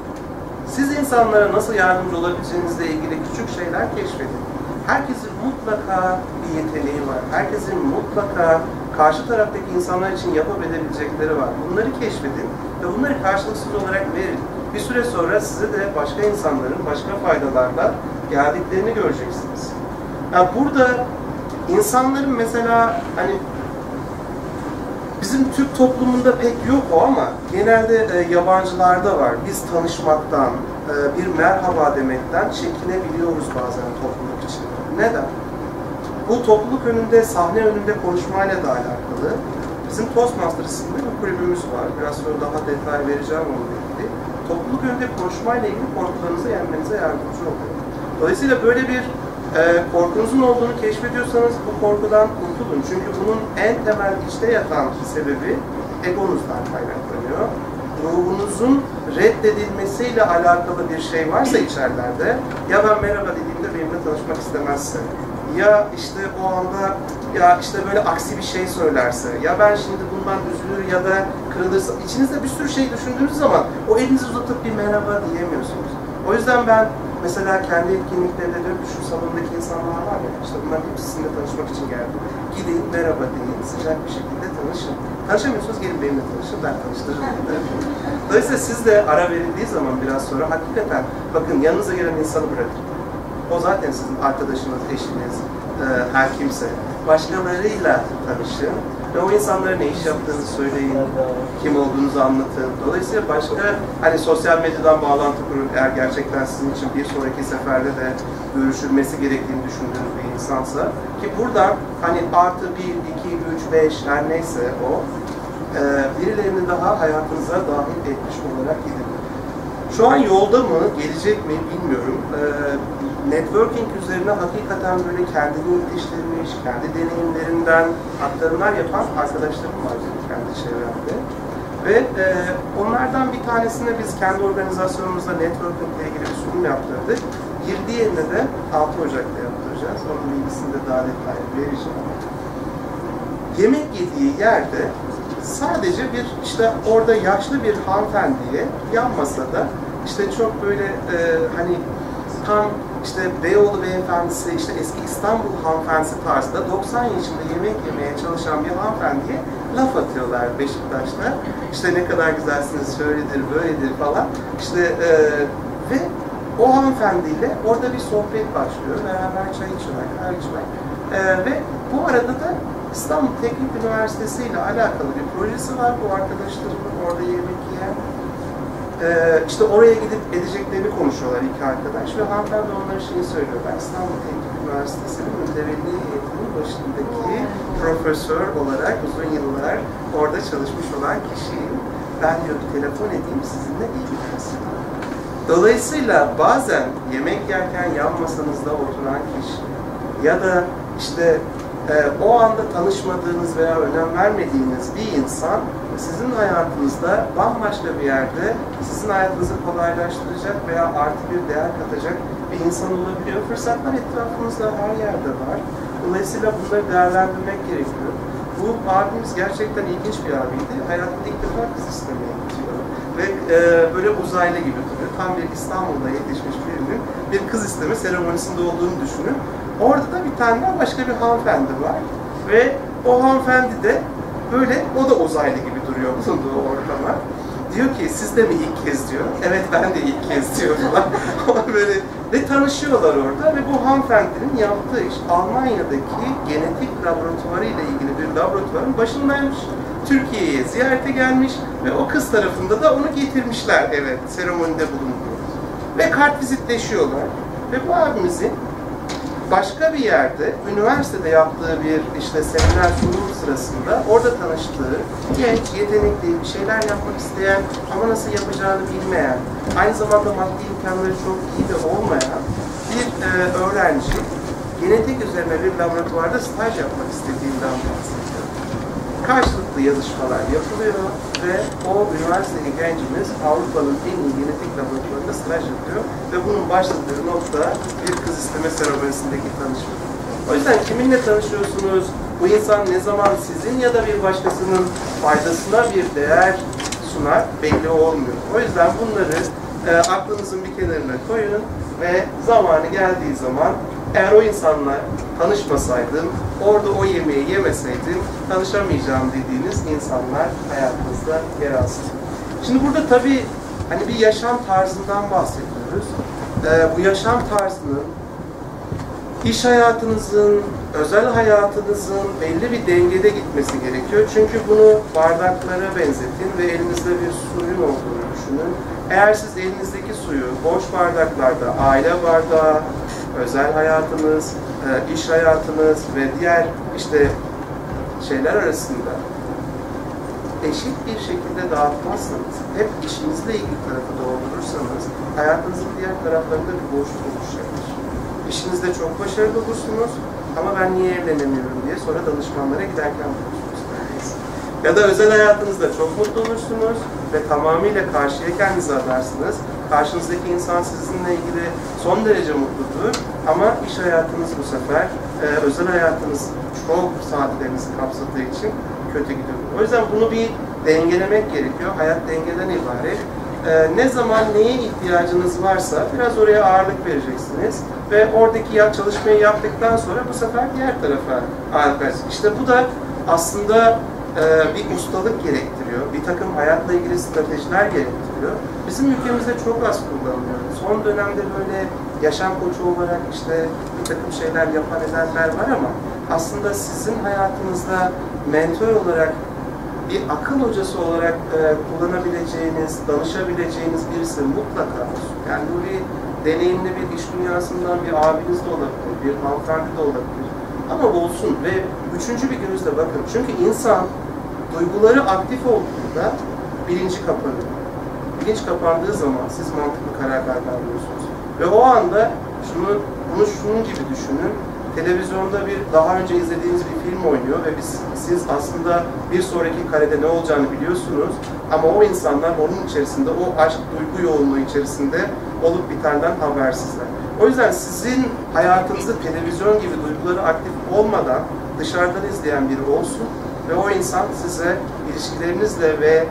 Speaker 3: Siz insanlara nasıl yardımcı olabileceğinizle ilgili küçük şeyler keşfedin. Herkesin mutlaka bir yeteneği var. Herkesin mutlaka karşı taraftaki insanlar için yapabilecekleri var. Bunları keşfedin ve bunları karşılıksız olarak verin. Bir süre sonra size de başka insanların başka faydalarla geldiklerini göreceksiniz. Yani burada insanların mesela hani bizim Türk toplumunda pek yok o ama genelde yabancılarda var. Biz tanışmaktan, bir merhaba demekten çekinebiliyoruz bazen topluluk içinde. Neden? Bu topluluk önünde, sahne önünde konuşmayla da alakalı. Bizim Toastmaster isimli bir kulübümüz var. Biraz sonra daha detay vereceğim onunla ilgili. Topluluk önünde konuşmayla ilgili korkularınızı yenmenize yardımcı oluyor. Dolayısıyla böyle bir korkunuzun olduğunu keşfediyorsanız bu korkudan kurtulun. Çünkü bunun en temel içte yatan sebebi egonuzdan kaynaklanıyor. Ruhunuzun reddedilmesiyle alakalı bir şey varsa içerlerde, ya ben merhaba dediğimde benimle tanışmak istemezse, ya işte o anda ya işte böyle aksi bir şey söylerse, ya ben şimdi bundan üzülür ya da kırılırsa, içinizde bir sürü şey düşündüğünüz zaman o elinizi uzatıp bir merhaba diyemiyorsunuz. O yüzden ben mesela kendi etkinliklerinde diyorum ki şu salondaki insanlar var ya, işte bunların hepsi sizinle tanışmak için geldi. Gidin, merhaba deyin, sıcak bir şekilde tanışın. Tanışamıyorsunuz, gelin benimle tanışın, ben tanıştırırım. Dolayısıyla siz de ara verildiği zaman biraz sonra hakikaten bakın yanınıza gelen insanı bırakın. O zaten sizin arkadaşınız, eşiniz, her kimse. Başkalarıyla tanışın ve o insanlara ne iş yaptığını söyleyin, kim olduğunuzu anlatın. Dolayısıyla başka, hani sosyal medyadan bağlantı kurun eğer gerçekten sizin için bir sonraki seferde de görüşülmesi gerektiğini düşündüğünüz bir insansa. Ki buradan hani artı 1, 2, 3, 5 her neyse o, birilerini daha hayatınıza dahil etmiş olarak gidin. Şu an yolda mı, gelecek mi bilmiyorum. Networking üzerine hakikaten böyle kendini yetiştirmiş, kendi deneyimlerinden aktarımlar yapan arkadaşlarım var kendi çevremde. Ve onlardan bir tanesine biz kendi organizasyonumuzda networking ile ilgili bir sunum yaptırdık. Diğerine de 6 Ocak'ta yaptıracağız. Onun bilgisini de daha detaylı vereceğim. Yemek yediği yerde sadece bir işte orada yaşlı bir hanımefendiye yan masada işte çok böyle hani tam işte Beyoğlu beyefendisi, işte eski İstanbul hanımefendisi tarzında 90 yaşında yemek yemeye çalışan bir hanımefendiye laf atıyorlar Beşiktaş'ta. İşte ne kadar güzelsiniz, şöyledir, böyledir falan. İşte ve o hanımefendiyle orada bir sohbet başlıyor. Beraber çay içiyorlar, kahve içiyorlar. Ve bu arada da İstanbul Teknik Üniversitesi ile alakalı bir projesi var. Bu arkadaşlarımın orada yemek yiyen. İşte oraya gidip edeceklerini konuşuyorlar iki arkadaş ve hanımefendi onlara şeyi söylüyor. Ben İstanbul Teknik Üniversitesi'nin mütevelli heyetinin başındaki profesör olarak uzun yıllar orada çalışmış olan kişiyim. Ben diyor bir telefon edeyim sizinle ilgilensin. Dolayısıyla bazen yemek yerken yan masanızda oturan kişi ya da işte o anda tanışmadığınız veya önem vermediğiniz bir insan sizin hayatınızda bambaşka bir yerde sizin hayatınızı kolaylaştıracak veya artı bir değer katacak bir insan olabiliyor. Fırsatlar etrafımızda her yerde var. Dolayısıyla bunları değerlendirmek gerekiyor. Bu abimiz gerçekten ilginç bir abiydi. Hayatında ilk defa kız istemeye gidiyor. Ve böyle uzaylı gibi duruyor. Tam bir İstanbul'da yetişmiş birinin bir kız isteme seremonisinde olduğunu düşünün. Orada da bir tane başka bir hanımefendi var. Ve o hanımefendi de böyle, o da uzaylı gibi duruyor bulunduğu ortama. Diyor ki, siz de mi ilk kez diyor. Evet ben de ilk kez diyor falan. Böyle, ve tanışıyorlar orada ve bu hanımefendinin yaptığı iş Almanya'daki genetik laboratuvarı ile ilgili bir laboratuvarın başındaymış. Türkiye'ye ziyarete gelmiş ve o kız tarafında da onu getirmişler, evet, seremonide bulunduğu. Ve kartvizitleşiyorlar. Ve bu abimizin başka bir yerde, üniversitede yaptığı bir işte seminer sunum sırasında orada tanıştığı genç, yetenekli, bir şeyler yapmak isteyen ama nasıl yapacağını bilmeyen, aynı zamanda maddi imkanları çok iyi de olmayan bir öğrenci genetik üzerine bir laboratuvarda staj yapmak istediğinden bahsediyor. karşılıklı yazışmalar yapılıyor ve o üniversiteli gencimiz Avrupa'nın en iyi genetik laboratuvarında staj yapıyor ve bunun başladığı nokta bir kız isteme seremonisindeki tanışma. O yüzden kiminle tanışıyorsunuz, bu insan ne zaman sizin ya da bir başkasının faydasına bir değer sunar belli olmuyor. O yüzden bunları aklınızın bir kenarına koyun ve zamanı geldiği zaman eğer o insanla tanışmasaydım, orada o yemeği yemeseydim tanışamayacağım dediğiniz insanlar hayatınızda yer alsın. Şimdi burada tabii hani bir yaşam tarzından bahsediyoruz. Bu yaşam tarzının iş hayatınızın, özel hayatınızın belli bir dengede gitmesi gerekiyor. Çünkü bunu bardaklara benzetin ve elinizde bir suyun olduğunu düşünün. Eğer siz elinizdeki suyu boş bardaklarda, aile bardağı, özel hayatınız, iş hayatınız ve diğer işte şeyler arasında eşit bir şekilde dağıtmazsanız, hep işinizle ilgili tarafı doldurursanız, hayatınızın diğer taraflarında bir boşluk oluşacaktır. İşinizde çok başarılı olursunuz ama ben niye evlenemiyorum diye sonra danışmanlara giderken bulursunuz. Ya da özel hayatınızda çok mutlu olursunuz ve tamamıyla karşıya kendinizi atarsınız. Karşınızdaki insan sizinle ilgili son derece mutludur ama iş hayatınız bu sefer özel hayatınız çok saatlerinizi kapsadığı için kötü gidiyor. O yüzden bunu bir dengelemek gerekiyor. Hayat dengeden ibaret. Ne zaman neye ihtiyacınız varsa biraz oraya ağırlık vereceksiniz ve oradaki çalışmayı yaptıktan sonra bu sefer diğer tarafa ağırlık vereceksiniz. İşte bu da aslında bir ustalık gerektiriyor. Bir takım hayatla ilgili stratejiler gerektiriyor. Bizim ülkemizde çok az kullanılıyor. Son dönemde böyle yaşam koçu olarak işte bir takım şeyler yapan edenler var ama aslında sizin hayatınızda mentor olarak bir akıl hocası olarak kullanabileceğiniz, danışabileceğiniz birisi mutlaka olsun. Yani bu bir deneyimli bir iş dünyasından bir abiniz de olabilir, bir hanımefendi de olabilir. Ama olsun ve üçüncü bir gözle bakın. Çünkü insan duyguları aktif olduğunda bilinci kapanıyor. Bilinç kapandığı zaman siz mantıklı kararlar veriyorsunuz. Ve o anda bunu şunun gibi düşünün. Televizyonda daha önce izlediğiniz bir film oynuyor ve siz aslında bir sonraki karede ne olacağını biliyorsunuz ama o insanlar onun içerisinde, o aşk duygu yoğunluğu içerisinde olup bitenden habersizler. O yüzden sizin hayatınızda televizyon gibi duyguları aktif olmadan dışarıdan izleyen biri olsun ve o insan size ilişkilerinizle ve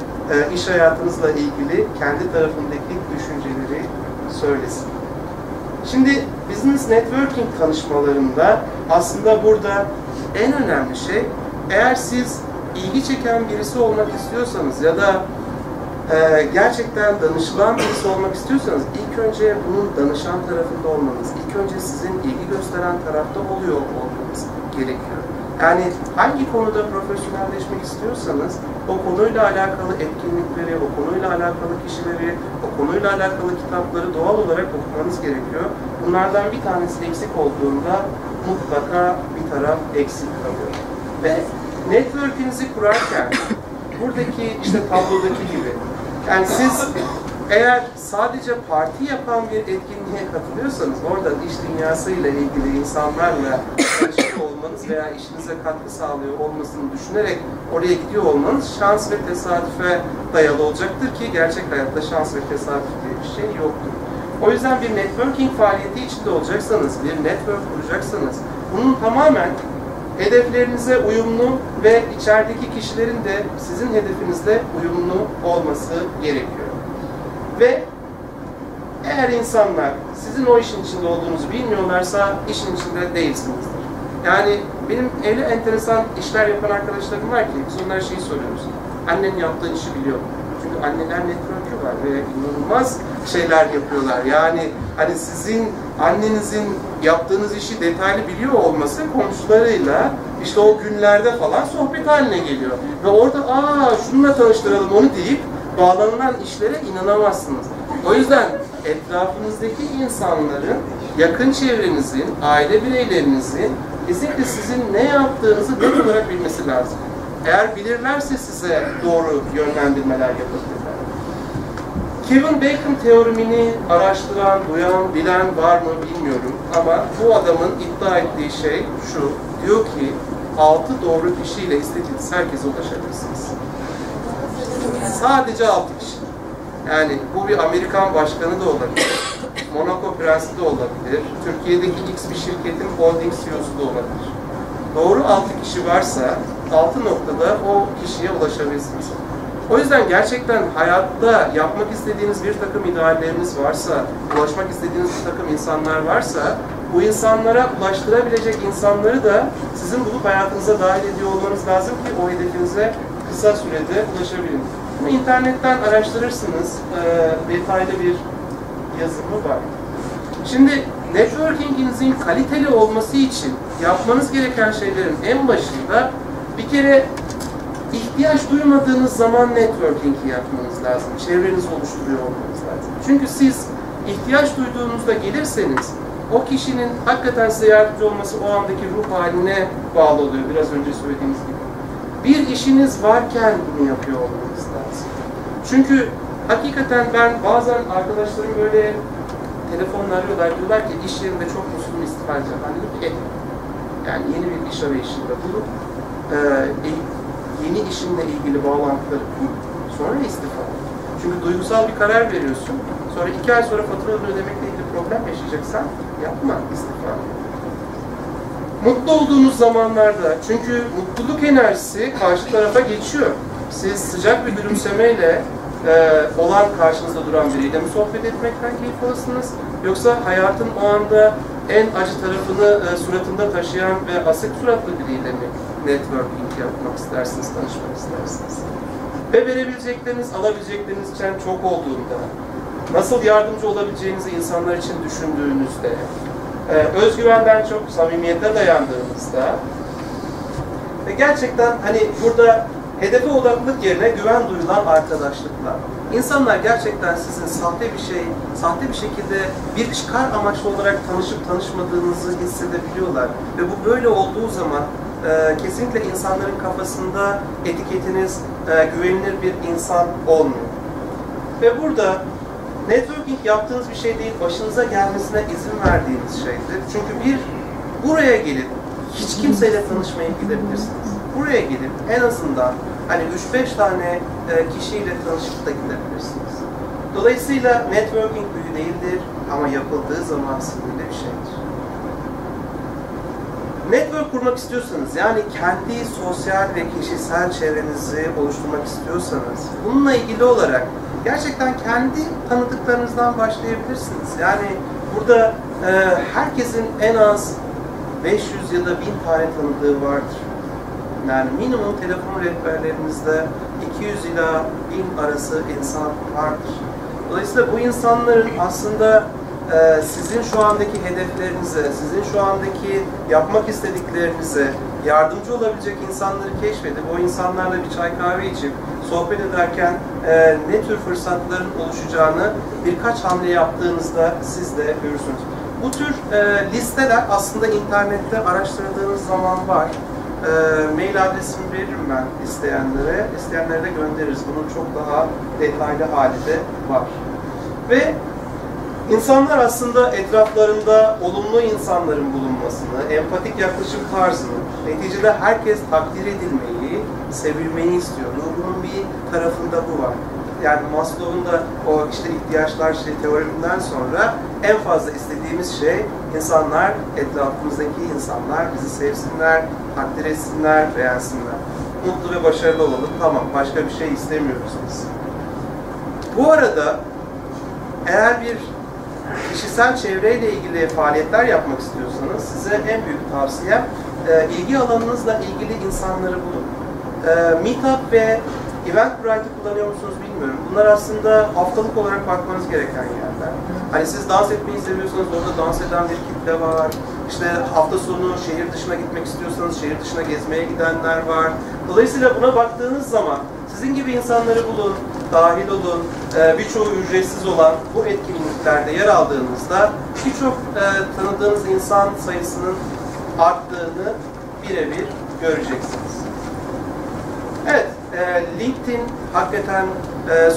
Speaker 3: iş hayatınızla ilgili kendi tarafındaki düşünceleri söylesin. Şimdi business networking tanışmalarında aslında burada en önemli şey, eğer siz ilgi çeken birisi olmak istiyorsanız ya da gerçekten danışılan birisi olmak istiyorsanız ilk önce bunun danışan tarafında olmanız, ilk önce sizin ilgi gösteren tarafta oluyor olmanız gerekiyor. Yani hangi konuda profesyonelleşmek istiyorsanız o konuyla alakalı etkinlikleri, o konuyla alakalı kişileri, o konuyla alakalı kitapları doğal olarak okumanız gerekiyor. Bunlardan bir tanesi eksik olduğunda mutlaka bir taraf eksik kalıyor. Ve network'inizi kurarken buradaki işte tablodaki gibi yani siz eğer sadece parti yapan bir etkinliğe katılıyorsanız oradan iş dünyasıyla ilgili insanlarla tanışıyor olmanız veya işinize katkı sağlıyor olmasını düşünerek oraya gidiyor olmanız şans ve tesadüfe dayalı olacaktır ki gerçek hayatta şans ve tesadüf diye bir şey yoktur. O yüzden bir networking faaliyeti içinde olacaksanız, bir network kuracaksanız bunun tamamen hedeflerinize uyumlu ve içerideki kişilerin de sizin hedefinizle uyumlu olması gerekiyor. Ve eğer insanlar sizin o işin içinde olduğunuzu bilmiyorlarsa işin içinde değilsinizdir. Yani benim öyle enteresan işler yapan arkadaşlarım var ki biz onlara şeyi soruyoruz. Annen yaptığın işi biliyor mu? Çünkü anneler network'ü var ve inanılmaz şeyler yapıyorlar. Yani hani sizin annenizin yaptığınız işi detaylı biliyor olması komşularıyla işte o günlerde falan sohbet haline geliyor. Ve orada şununla tanıştıralım onu deyip bağlanılan işlere inanamazsınız. O yüzden etrafınızdaki insanların, yakın çevrenizin, aile bireylerinizin kesinlikle sizin ne yaptığınızı net olarak bilmesi lazım. Eğer bilirlerse size doğru yönlendirmeler yapabilirler. Kevin Bacon teoremini araştıran, duyan, bilen var mı bilmiyorum ama bu adamın iddia ettiği şey şu, diyor ki 6 doğru kişiyle istediğiniz herkese ulaşabilirsiniz. Sadece 6 kişi. Yani bu bir Amerikan başkanı da olabilir, Monaco prensi de olabilir, Türkiye'deki X bir şirketin holding CEO'su da olabilir. Doğru 6 kişi varsa 6 noktada o kişiye ulaşabilirsiniz. O yüzden gerçekten hayatta yapmak istediğiniz bir takım idealleriniz varsa, ulaşmak istediğiniz bir takım insanlar varsa, bu insanlara ulaştırabilecek insanları da sizin bulup hayatınıza dahil ediyor olmanız lazım ki o hedefinize kısa sürede ulaşabilin. Bunu internetten araştırırsınız, detaylı bir yazımı var. Şimdi networking'inizin kaliteli olması için yapmanız gereken şeylerin en başında bir kere ihtiyaç duymadığınız zaman networking'i yapmanız lazım. Çevrenizi oluşturuyor olmanız lazım. Çünkü siz ihtiyaç duyduğunuzda gelirseniz o kişinin hakikaten size yardımcı olması o andaki ruh haline bağlı oluyor. Biraz önce söylediğimiz gibi. Bir işiniz varken bunu yapıyor olmanız lazım. Çünkü hakikaten ben bazen arkadaşlarım böyle telefonla arıyorlar, diyorlar ki iş yerinde çok mutsuzum, istifa edeceğim. Ben dedim ki yani yeni bir iş arayışında bulup yeni işinle ilgili bağlantıları kurup sonra istifa. Çünkü duygusal bir karar veriyorsun. Sonra 2 ay sonra faturaları ödemekle ilgili problem yaşayacaksan yapma, istifa. Mutlu olduğunuz zamanlarda, çünkü mutluluk enerjisi karşı tarafa geçiyor. Siz sıcak bir gülümsemeyle olan karşınızda duran biriyle mi sohbet etmekten keyif alırsınız? Yoksa hayatın o anda en acı tarafını suratında taşıyan ve asık suratlı biriyle mi networking yapmak istersiniz, tanışmak istersiniz? Ve verebilecekleriniz, alabilecekleriniz için çok olduğunda, nasıl yardımcı olabileceğinizi insanlar için düşündüğünüzde, özgüvenden çok samimiyete dayandığınızda ve gerçekten hani burada hedefe odaklılık yerine güven duyulan arkadaşlıklar. İnsanlar gerçekten sizin sahte bir şekilde bir çıkar amaçlı olarak tanışıp tanışmadığınızı hissedebiliyorlar. Ve bu böyle olduğu zaman kesinlikle insanların kafasında etiketiniz güvenilir bir insan olmuyor. Ve burada networking yaptığınız bir şey değil, başınıza gelmesine izin verdiğiniz şeydir. Çünkü buraya gelip hiç kimseyle tanışmayıp gidebilirsiniz. Buraya gelip en azından hani 3-5 tane kişiyle tanışıp da gidebilirsiniz. Dolayısıyla networking büyü değildir ama yapıldığı zaman sinirli bir şeydir. Network kurmak istiyorsanız, yani kendi sosyal ve kişisel çevrenizi oluşturmak istiyorsanız, bununla ilgili olarak gerçekten kendi tanıdıklarınızdan başlayabilirsiniz. Yani burada herkesin en az 500 ya da 1000 tane tanıdığı vardır. Yani minimum telefon rehberlerinizde 200 ila 1000 arası insan vardır. Dolayısıyla bu insanların aslında sizin şu andaki hedeflerinize, sizin şu andaki yapmak istediklerinize yardımcı olabilecek insanları keşfedip o insanlarla bir çay kahve içip sohbet ederken ne tür fırsatların oluşacağını birkaç hamle yaptığınızda siz de görürsünüz. Bu tür listeler aslında internette araştırdığınız zaman var. Mail adresimi veririm ben isteyenlere de göndeririz. Bunun çok daha detaylı hali de var. Ve insanlar aslında etraflarında olumlu insanların bulunmasını, empatik yaklaşım tarzını, neticede herkes takdir edilmeyi, sevilmeyi istiyor. Bunun bir tarafında bu var. Yani Maslow'un da o işte ihtiyaçlar teoriminden sonra en fazla istediğimiz şey insanlar, etrafımızdaki insanlar bizi sevsinler, takdir etsinler, beğensinler. Mutlu ve başarılı olalım. Tamam, başka bir şey istemiyoruz biz. Bu arada eğer bir kişisel çevreyle ilgili faaliyetler yapmak istiyorsanız size en büyük tavsiyem ilgi alanınızla ilgili insanları bulun. Meetup ve Eventbrite'ı kullanıyor musunuz bilmiyorum. Bunlar aslında haftalık olarak bakmanız gereken yerler. Hani siz dans etmeyi seviyorsanız orada dans eden bir kitle var. İşte hafta sonu şehir dışına gitmek istiyorsanız şehir dışına gezmeye gidenler var. Dolayısıyla buna baktığınız zaman sizin gibi insanları bulun, dahil olun, birçoğu ücretsiz olan bu etkinliklerde yer aldığınızda birçok tanıdığınız insan sayısının arttığını birebir göreceksiniz. Evet, LinkedIn hakikaten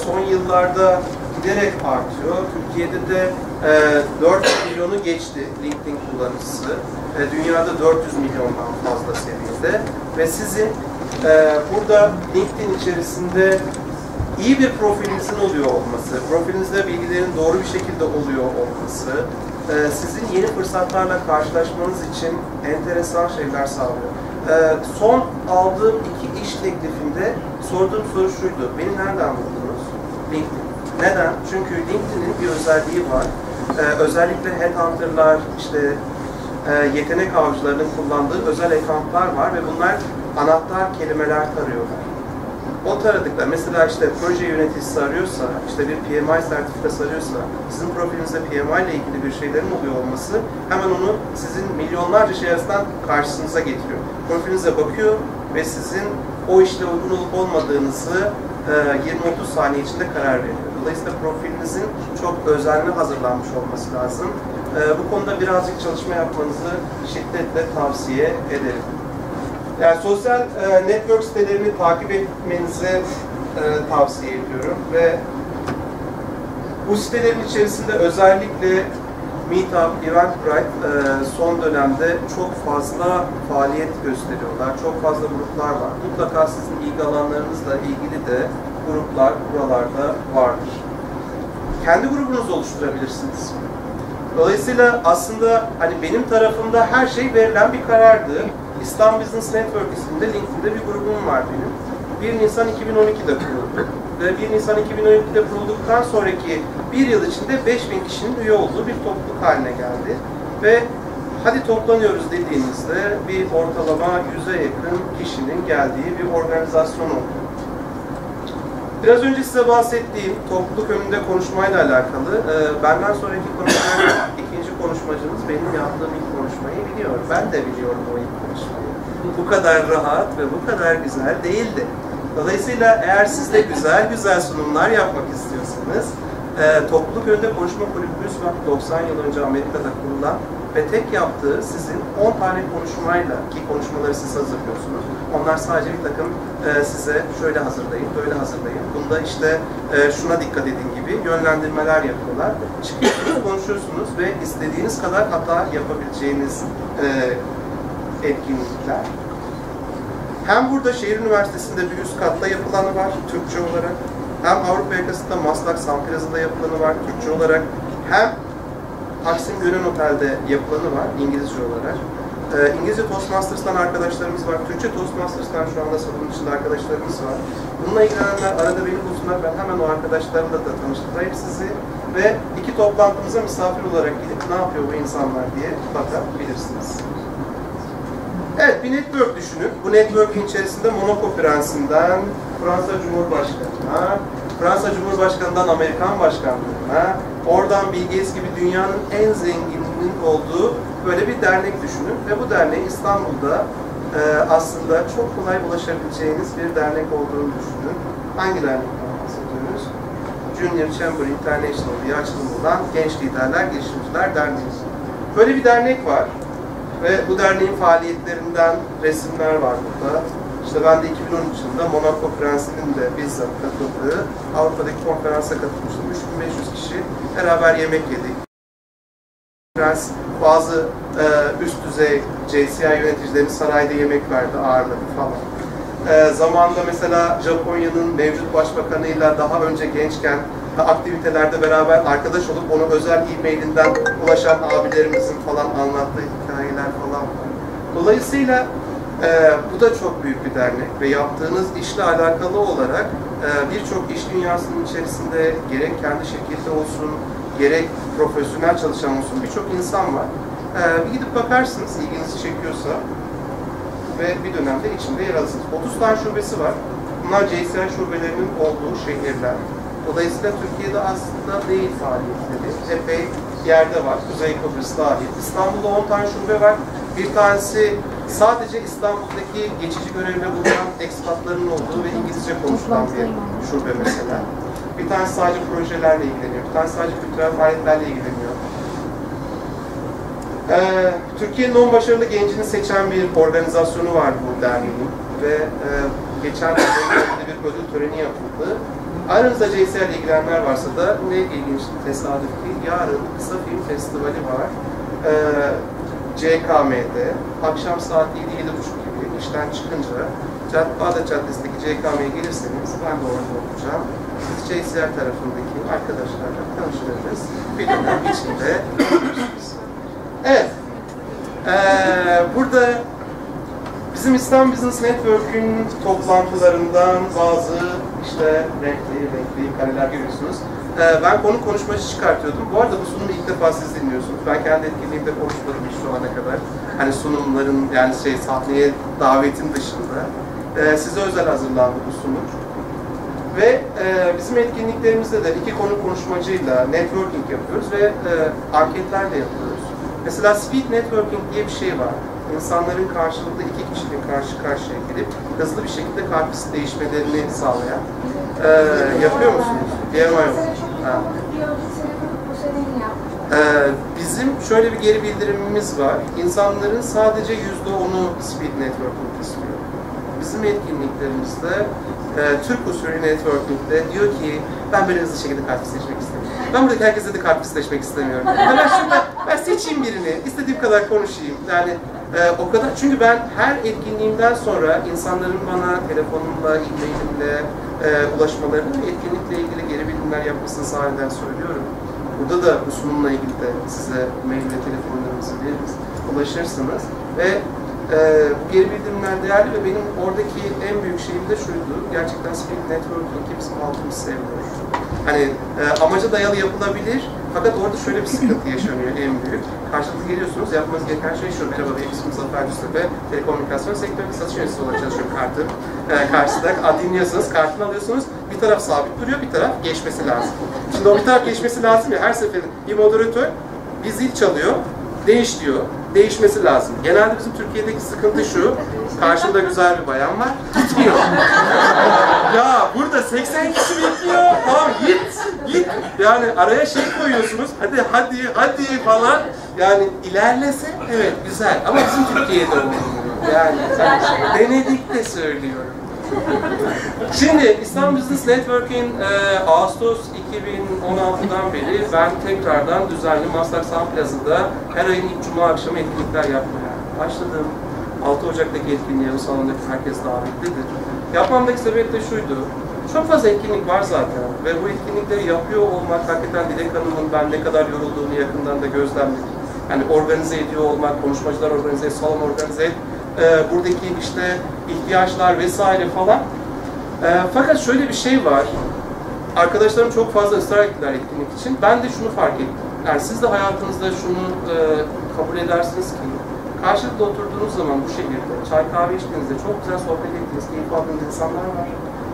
Speaker 3: son yıllarda giderek artıyor. Türkiye'de de 4 milyonu geçti LinkedIn kullanıcısı. Dünyada 400 milyondan fazla seviyede. Ve sizin burada LinkedIn içerisinde iyi bir profilinizin oluyor olması, profilinizde bilgilerin doğru bir şekilde oluyor olması, sizin yeni fırsatlarla karşılaşmanız için enteresan şeyler sağlıyor. Son aldığım 2 iş teklifinde sorduğum soru şuydu: beni nereden buldunuz? LinkedIn. Neden? Çünkü LinkedIn'in bir özelliği var. Özellikle headhunter'lar, işte yetenek avcılarının kullandığı özel account'lar var ve bunlar anahtar kelimeler tarıyorlar. O taradıklar, mesela işte proje yöneticisi arıyorsa, işte bir PMI sertifikası arıyorsa, sizin profilinizde PMI ile ilgili bir şeylerin oluyor olması hemen onu sizin milyonlarca şey arasından karşınıza getiriyor. Profilinize bakıyor ve sizin o işle uygun olup olmadığınızı 20-30 saniye içinde karar veriyor. Dolayısıyla profilinizin çok özenli hazırlanmış olması lazım. Bu konuda birazcık çalışma yapmanızı şiddetle tavsiye ederim. Yani sosyal network sitelerini takip etmenizi tavsiye ediyorum ve bu sitelerin içerisinde özellikle Meetup, Eventbrite son dönemde çok fazla faaliyet gösteriyorlar. Çok fazla gruplar var. Mutlaka sizin ilgi alanlarınızla ilgili de gruplar buralarda vardır. Kendi grubunuzu oluşturabilirsiniz. Dolayısıyla aslında hani benim tarafımda her şey verilen bir karardı. İstanbul Business Network isminde LinkedIn'de bir grubum var benim. 1 Nisan 2012'de kuruldu. Ve 1 Nisan 2012'de kurulduktan sonraki bir yıl içinde 5000 kişinin üye olduğu bir topluluk haline geldi. Ve hadi toplanıyoruz dediğimizde bir ortalama 100'e yakın kişinin geldiği bir organizasyon oldu. Biraz önce size bahsettiğim topluluk önünde konuşmayla alakalı, benden sonraki konuşmacı, ikinci konuşmacımız benim yaptığım ilk konuşmayı biliyor. Ben de biliyorum o ilk konuşmayı. Bu kadar rahat ve bu kadar güzel değildi. Dolayısıyla eğer siz de güzel sunumlar yapmak istiyorsanız, topluluk önünde konuşma kulübümüz var. 90 yıl önce Amerika'da kurulan ve tek yaptığı sizin 10 tane konuşmayla, ki konuşmaları siz hazırlıyorsunuz. Onlar sadece bir takım size şöyle hazırlayın, böyle hazırlayın. Bunda işte şuna dikkat edin gibi yönlendirmeler yapıyorlar. Çıkıyorsunuz, konuşuyorsunuz ve istediğiniz kadar hata yapabileceğiniz etkinlikler. Hem burada şehir üniversitesinde bir üst katta yapılanı var Türkçe olarak, hem Avrupa yakasında Maslak Sankrası'nda yapılanı var Türkçe olarak, hem Taksim Gönen Otel'de yapılanı var İngilizce olarak. İngilizce Toastmasters'tan arkadaşlarımız var. Türkçe Toastmasters'tan şu anda salonun içinde arkadaşlarımız var. Bununla ilgilenenler arada beni bulsunlar. Ben hemen o arkadaşlarımla da tanıştırayım sizi. Ve 2 toplantımıza misafir olarak gidip ne yapıyor bu insanlar diye bakabilirsiniz. Evet, bir network düşünün. Bu network'in içerisinde Monaco Prensi'nden Fransa Cumhurbaşkanı'na, Fransa Cumhurbaşkanı'ndan Amerikan Başkanlığı'na, oradan Bill Gates gibi dünyanın en zengininin olduğu böyle bir dernek düşünün. Ve bu derneğin İstanbul'da aslında çok kolay ulaşabileceğiniz bir dernek olduğunu düşünün. Hangi dernekten bahsediyoruz? Junior Chamber International diye açılımından Genç Liderler, Girişimciler Derneği. Böyle bir dernek var. Ve bu derneğin faaliyetlerinden resimler var burada. İşte ben de 2013 yılında Monaco Prensi'nin de bizzat katıldığı Avrupa'daki konferansa katılmıştım. 3500 kişi beraber yemek yedik. Prens bazı üst düzey JCI yöneticilerini sarayda yemek verdi, ağırladı falan. Zamanında mesela Japonya'nın mevcut başbakanıyla daha önce gençken aktivitelerde beraber arkadaş olup ona özel e-mailinden ulaşan abilerimizin falan anlattığı hikayeler falan var. Dolayısıyla bu da çok büyük bir dernek ve yaptığınız işle alakalı olarak birçok iş dünyasının içerisinde gerek kendi şirketi olsun, gerek profesyonel çalışan olsun birçok insan var. Bir gidip bakarsınız ilginizi çekiyorsa ve bir dönemde içinde yer alırsınız. 30 tane şubesi var. Bunlar JCI şubelerinin olduğu şehirler. Dolayısıyla Türkiye'de aslında değil faaliyetleri. Epey yerde var. Kuzey Kıbrıs dahil. İstanbul'da 10 tane şube var. Bir tanesi sadece İstanbul'daki geçici görevle bulunan ekspatların olduğu ve İngilizce konuşulan bir şube mesela. Bir tanesi sadece projelerle ilgileniyor. Bir tanesi sadece kültürel faaliyetlerle ilgileniyor. Türkiye'nin 10 başarılı gencini seçen bir organizasyonu var bu derneğin ve geçen sene bir ödül töreni yapıldı. Aranızda JCL ile ilgilenenler varsa da ne ilginç tesadüf ki yarın kısa film festivali var. CKM'de akşam saat 7-7.30 gibi işten çıkınca Bağdat Caddesi'ndeki CKM'ye gelirseniz ben de orada olacağım. Siz JCL tarafındaki arkadaşlarla tanışırız. Bir dönem içinde görürsünüz. Evet. Burada bizim İstanbul Business Network'ün toplantılarından bazı işte renkli kareler görüyorsunuz. Ben konuşmacı çıkartıyordum. Bu arada bu sunumu ilk defa siz dinliyorsunuz. Ben kendi etkinliğimde konuşmadım şu ana kadar. Hani sunumların yani sahneye davetin dışında. Size özel hazırlandı bu sunum. Ve bizim etkinliklerimizde de iki konuşmacıyla networking yapıyoruz ve anketler de yapıyoruz. Mesela speed networking diye bir şey var. İnsanların karşılıklı iki kişinin karşı karşıya gelip hızlı bir şekilde kalp değişmelerini sağlayan. Yapıyor musunuz? PMI yok. Bizim şöyle bir geri bildirimimiz var. İnsanların sadece %10'u speed networking istiyor. Bizim etkinliklerimizde Türk usulü networking'de diyor ki ben böyle hızlı şekilde kartvizleşmek istemiyorum. Ben buradaki herkese de kartvizleşmek istemiyorum. Ben seçeyim birini, istediğim kadar konuşayım. Yani o kadar, çünkü ben her etkinliğimden sonra insanların bana telefonumla, e-mailimle ulaşmalarını ve etkinlikle ilgili geri bildirimler yapmasını sahiden söylüyorum. Burada da bu sunumla ilgili de size mail ve telefonlarınızı veririz, ulaşırsınız ve bu geri bildirimler değerli ve benim oradaki en büyük şeyim de şuydu, gerçekten speed networking'i bizim halkımız sevmiyor. Hani amaca dayalı yapılabilir, fakat orada şöyle bir sıkıntı yaşanıyor en büyük. Karşılıklı geliyorsunuz, yapmanız gereken şey şu, merhaba benim ismim Zafer Düztepe, telekomünikasyon sektöründe satış yöneticisi olarak çalışıyorum kartın karşısında. Dinliyorsunuz, kartını alıyorsunuz, bir taraf sabit duruyor, bir taraf geçmesi lazım. Şimdi o bir taraf geçmesi lazım ya, her seferinde bir moderatör bir zil çalıyor, değiş diyor. Değişmesi lazım. Genelde bizim Türkiye'deki sıkıntı şu, karşımda güzel bir bayan var, gitmiyor. Ya burada 80 kişi bekliyor, tamam git. Yani araya şey koyuyorsunuz, hadi falan. Yani ilerlese, evet güzel ama bizim Türkiye'de olmuyor. Yani denedik de söylüyorum. Şimdi İstanbul Business Network'in Ağustos 2016'dan beri ben tekrardan düzenli Maslak Sun Plaza'da her ayın ilk cuma akşamı etkinlikler yapmaya başladım. 6 Ocak'taki etkinliğe bu salondaki herkes davetlidir. Yapmamdaki sebep de şuydu. Çok fazla etkinlik var zaten ve bu etkinlikleri yapıyor olmak hakikaten Dilek Hanım'ın ben ne kadar yorulduğunu yakından da gözlemledim. Yani organize ediyor olmak, konuşmacılar organize et, salon organize et, buradaki işte ihtiyaçlar vesaire falan. Fakat şöyle bir şey var. Arkadaşlarım çok fazla ısrar ettiler etkinlik için. Ben de şunu fark ettim. Yani siz de hayatınızda şunu kabul edersiniz ki karşılıklı oturduğunuz zaman bu şehirde çay kahve içtiğinizde çok güzel sohbet ettiğiniz, keyif aldığınız insanlar var.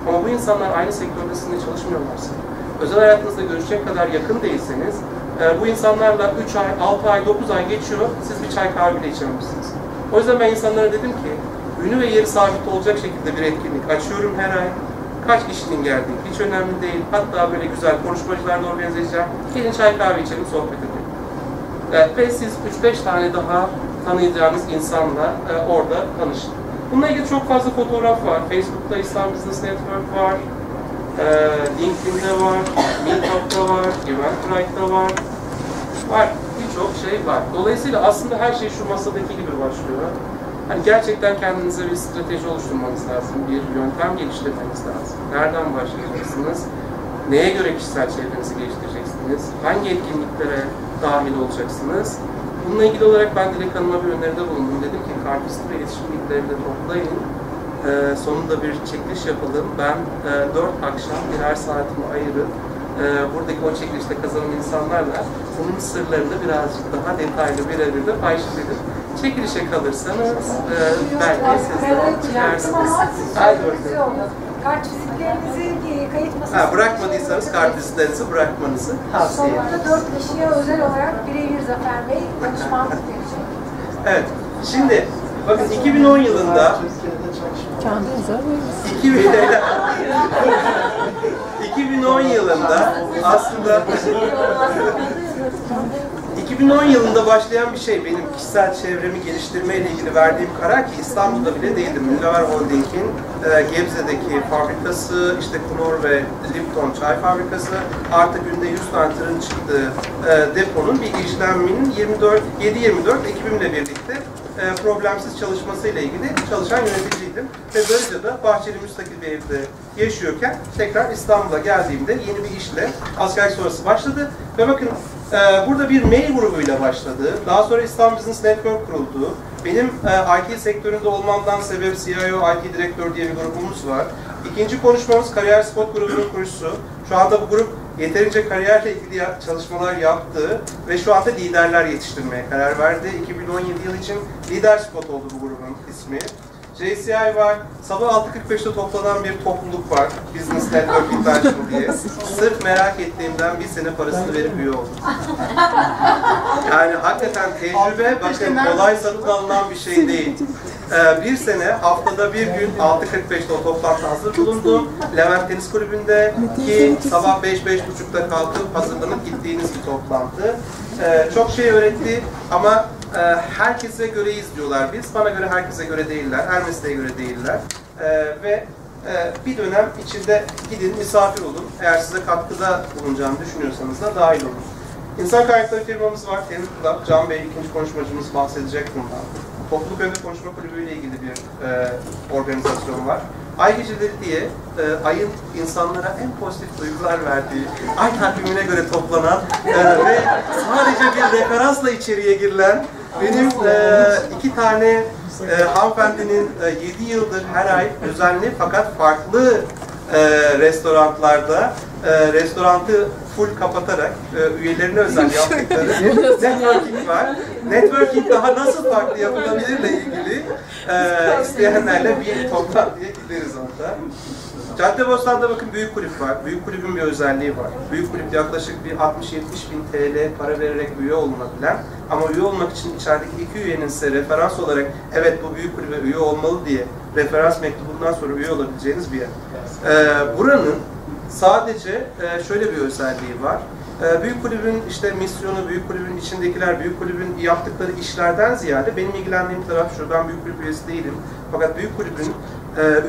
Speaker 3: Ama bu insanlar aynı sektörde sizinle çalışmıyorlarsa, özel hayatınızda görüşecek kadar yakın değilseniz, bu insanlarla 3 ay, 6 ay, 9 ay geçiyor, siz bir çay kahve bile içememişsiniz. O yüzden ben insanlara dedim ki, ünü ve yeri sabit olacak şekilde bir etkinlik açıyorum her ay. Kaç kişinin geldiği hiç önemli değil. Hatta böyle güzel konuşmacılar da organize edeceğim. Gelin çay kahve içelim, sohbet edelim. Ve siz 3-5 tane daha tanıyacağınız insanla orada tanışın. Bununla ilgili çok fazla fotoğraf var. Facebook'ta İstanbul Business Network var. LinkedIn'de var. Meetup'ta var. Eventbrite'da var. Birçok şey var. Dolayısıyla aslında her şey şu masadaki gibi başlıyor. Hani gerçekten kendinize bir strateji oluşturmanız lazım, bir yöntem geliştirmeniz lazım. Nereden başlayacaksınız? Neye göre kişisel çevrenizi geliştireceksiniz? Hangi etkinliklere dahil olacaksınız? Bununla ilgili olarak ben Dilek Hanım'a bir öneride bulundum. Dedim ki kartvizit ve iletişim bilgilerini de toplayın. Sonunda bir çekiliş yapalım. Ben 4 akşam birer saatimi ayırıp buradaki o çekilişte kazanan insanlarla bunun sırlarını birazcık daha detaylı bir arada paylaşabilirim. Çekilişe kalırsanız belki siz de çıkarsınız.
Speaker 1: Kartvizitlerinizi kayıt masasına
Speaker 3: bırakmadıysanız kartvizitlerinizi bırakmanızı tavsiye ederim.
Speaker 1: Sonunda 4 kişiye özel olarak birebir Zafer Bey danışmanlık verecek.
Speaker 3: Evet. Şimdi bakın 2010 yılında 2010 yılında aslında 2010 yılında başlayan bir şey. Benim kişisel çevremi geliştirmeyle ilgili verdiğim karar ki İstanbul'da bile değildim. Müller Holding'in Gebze'deki fabrikası, işte Knorr ve Lipton çay fabrikası, artık günde 100 tane tırın çıktığı deponun bir işleminin 7/24 ekibimle birlikte problemsiz çalışmasıyla ilgili çalışan yöneticiydim. Ve böylece de bahçeli müstakil bir evde yaşıyorken tekrar İstanbul'a geldiğimde yeni bir işle askerlik sonrası başladı. Ve bakın burada bir mail grubuyla başladı. Daha sonra İstanbul Business Network kuruldu. Benim IT sektöründe olmamdan sebep CIO, IT Direktör diye bir grubumuz var. İkinci konuşmamız Kariyer Spot grubunun kurucusu. Şu anda bu grup yeterince kariyerle ilgili çalışmalar yaptı ve şu anda liderler yetiştirmeye karar verdi. 2017 yılı için Lider Spot oldu bu grubun ismi. JCI var. Sabah 6.45'te toplanan bir topluluk var. Business Network International diye. Sırf merak ettiğimden bir sene parasını verip üye oldum. Yani hakikaten tecrübe, bakın kolay satın alınan bir şey değil. Bir sene, haftada bir gün 6.45'te o toplantı hazır bulundum. Levent Tenis Kulübü'nde ki sabah 5-5.30'da kalkıp hazırlanıp gittiğiniz bir toplantı. Çok şey öğretti ama herkese göreyiz diyorlar biz. Bana göre herkese göre değiller, her mesleğe göre değiller. Ve bir dönem içinde gidin, misafir olun. Eğer size katkıda bulunacağını düşünüyorsanız da dahil olun. İnsan kaynakları firmamız var, Tenis Club. Can Bey, ikinci konuşmacımız bahsedecek bundan. Topluluk önünde konuşma kulübü ile ilgili bir organizasyon var. Ay Geceleri diye ayın insanlara en pozitif duygular verdiği, ay takvimine göre toplanan ve sadece bir referansla içeriye girilen benim iki tane hanımefendinin 7 yıldır her ay düzenli fakat farklı restoranlarda restorantı full kapatarak üyelerine özel yaptıkları networking var. Networking daha nasıl farklı yapılabilirle ilgili isteyenlerle bir toplantıya gideriz orada. Caddebostan'da bakın büyük kulüp var. Büyük kulübün bir özelliği var. Büyük kulüp yaklaşık bir 60-70 bin TL para vererek üye olunabilen ama üye olmak için içerideki iki üyenin size referans olarak evet bu büyük kulübe üye olmalı diye referans mektubundan sonra üye olabileceğiniz bir yer. Buranın sadece şöyle bir özelliği var. Büyük kulübün işte misyonu, büyük kulübün içindekiler, büyük kulübün yaptıkları işlerden ziyade benim ilgilendiğim taraf şu, ben büyük kulüp üyesi değilim. Fakat büyük kulübün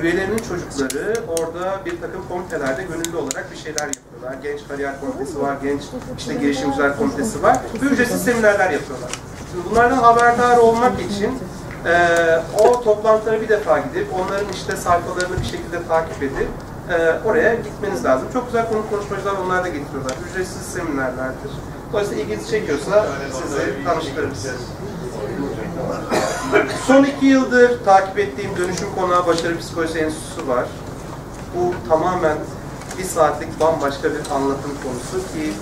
Speaker 3: üyelerinin çocukları orada bir takım komitelerde gönüllü olarak bir şeyler yapıyorlar. Genç kariyer komitesi var, genç işte girişimciler komitesi var. Ücretsiz seminerler yapıyorlar. Şimdi bunlardan haberdar olmak için o toplantılara bir defa gidip onların işte sayfalarını bir şekilde takip edip oraya gitmeniz lazım. Çok güzel konuşmacılar onlar da getiriyorlar. Ücretsiz seminerlerdir. Dolayısıyla ilginizi çekiyorsa sizi tanıştırırız. Son 2 yıldır takip ettiğim Dönüşüm Konağı Başarı Psikolojisi Enstitüsü var. Bu tamamen 1 saatlik bambaşka bir anlatım konusu ki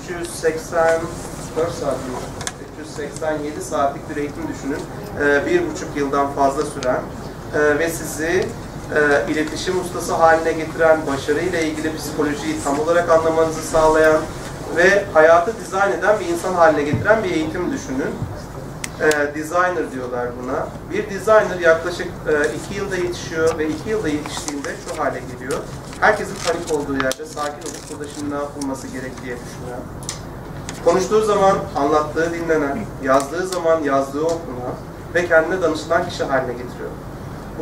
Speaker 3: 384 saat, 387 saatlik bir eğitim düşünün. 1,5 yıldan fazla süren ve sizi iletişim ustası haline getiren, başarıyla ilgili psikolojiyi tam olarak anlamanızı sağlayan ve hayatı dizayn eden bir insan haline getiren bir eğitim düşünün. Designer diyorlar buna. Bir designer yaklaşık 2 yılda yetişiyor ve 2 yılda yetiştiğinde şu hale geliyor. Herkesin panik olduğu yerde sakin olup burada şimdi ne yapılması gerektiği düşünüyor. Konuştuğu zaman anlattığı dinlenen, yazdığı zaman yazdığı okunan ve kendine danışılan kişi haline getiriyor.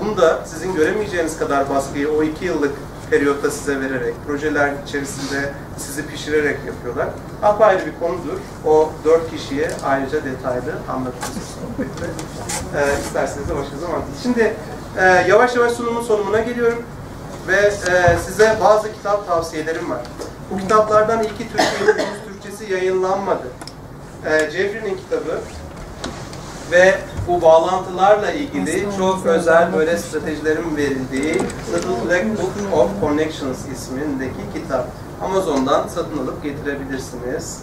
Speaker 3: Bunu da sizin göremeyeceğiniz kadar baskıyı o 2 yıllık periyotta size vererek, projeler içerisinde sizi pişirerek yapıyorlar. Apayrı bir konudur. O 4 kişiye ayrıca detaylı anlatırız. İsterseniz de başka zaman. Şimdi yavaş yavaş sunumun sonuna geliyorum ve size bazı kitap tavsiyelerim var. Bu kitaplardan ilki Türkçesi yayınlanmadı. Jeffrey'nin kitabı ve bu bağlantılarla ilgili çok özel böyle stratejilerin verildiği Little Black Book of Connections ismindeki kitap. Amazon'dan satın alıp getirebilirsiniz.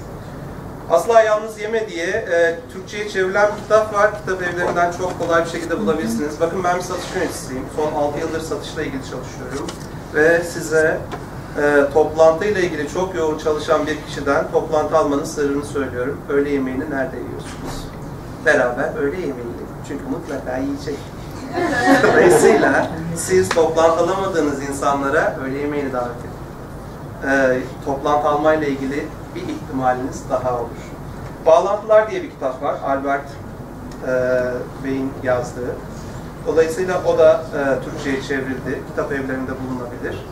Speaker 3: Asla Yalnız Yeme diye Türkçe'ye çevrilen bir kitap var. Kitap evlerinden çok kolay bir şekilde bulabilirsiniz. Bakın ben bir satış yöneticisiyim. Son 6 yıldır satışla ilgili çalışıyorum. Ve size toplantıyla ilgili çok yoğun çalışan bir kişiden toplantı almanın sırrını söylüyorum. Öğle yemeğini nerede yiyorsunuz? Beraber öğle yemeği yiyin. Çünkü mutlaka yiyecek. Dolayısıyla siz toplantı alamadığınız insanlara öğle yemeğini davet edin. Toplantı almayla ilgili bir ihtimaliniz daha olur. Bağlantılar diye bir kitap var. Albert Bey'in yazdığı. Dolayısıyla o da Türkçe'ye çevrildi. Kitap evlerinde bulunabilir.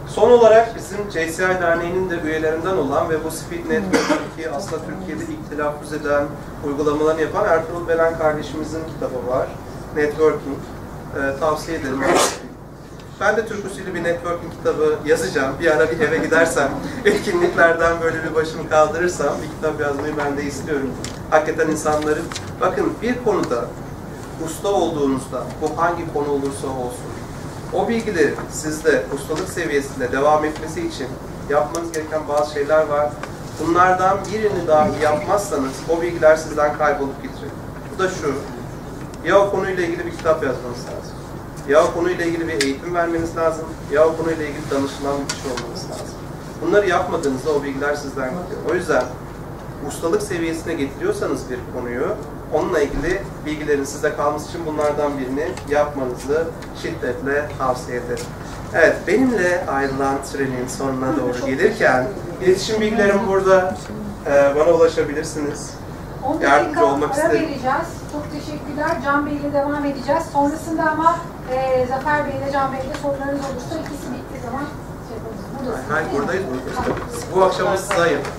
Speaker 3: Son olarak bizim JCI Derneği'nin de üyelerinden olan ve bu Speed Network'taki aslında Türkiye'de ilk telaffuz eden uygulamalarını yapan Ertuğrul Belen kardeşimizin kitabı var. Networking. Tavsiye ederim. Ben de Türk usulü bir networking kitabı yazacağım. Bir ara bir eve gidersem, etkinliklerden böyle bir başımı kaldırırsam bir kitap yazmayı ben de istiyorum. Hakikaten insanların, bakın bir konuda usta olduğunuzda, bu hangi konu olursa olsun, o bilgileri sizde ustalık seviyesinde devam etmesi için yapmanız gereken bazı şeyler var. Bunlardan birini dahi yapmazsanız o bilgiler sizden kaybolup gidecek. Bu da şu, ya o konuyla ilgili bir kitap yazmanız lazım, ya o konuyla ilgili bir eğitim vermeniz lazım, ya o konuyla ilgili danışılan bir kişi olmanız lazım. Bunları yapmadığınızda o bilgiler sizden gidiyor. O yüzden ustalık seviyesine getiriyorsanız bir konuyu, onunla ilgili bilgilerin sizde kalması için bunlardan birini yapmanızı şiddetle tavsiye ederim. Evet, benimle ayrılan sürenin sonuna doğru gelirken, iletişim bilgilerim burada, bana ulaşabilirsiniz.
Speaker 1: 10
Speaker 3: Yardımcı
Speaker 1: dakika
Speaker 3: olmak
Speaker 1: ara
Speaker 3: isterim.
Speaker 1: vereceğiz. Çok teşekkürler. Can Bey ile devam edeceğiz. Sonrasında ama Zafer Bey ile Can Bey ile sorularınız olursa ikisi bittiği zaman şey yaparız. Buradasınız.
Speaker 3: Hayır, buradayız.
Speaker 1: Tamam.
Speaker 3: Bu akşam size ayırdım.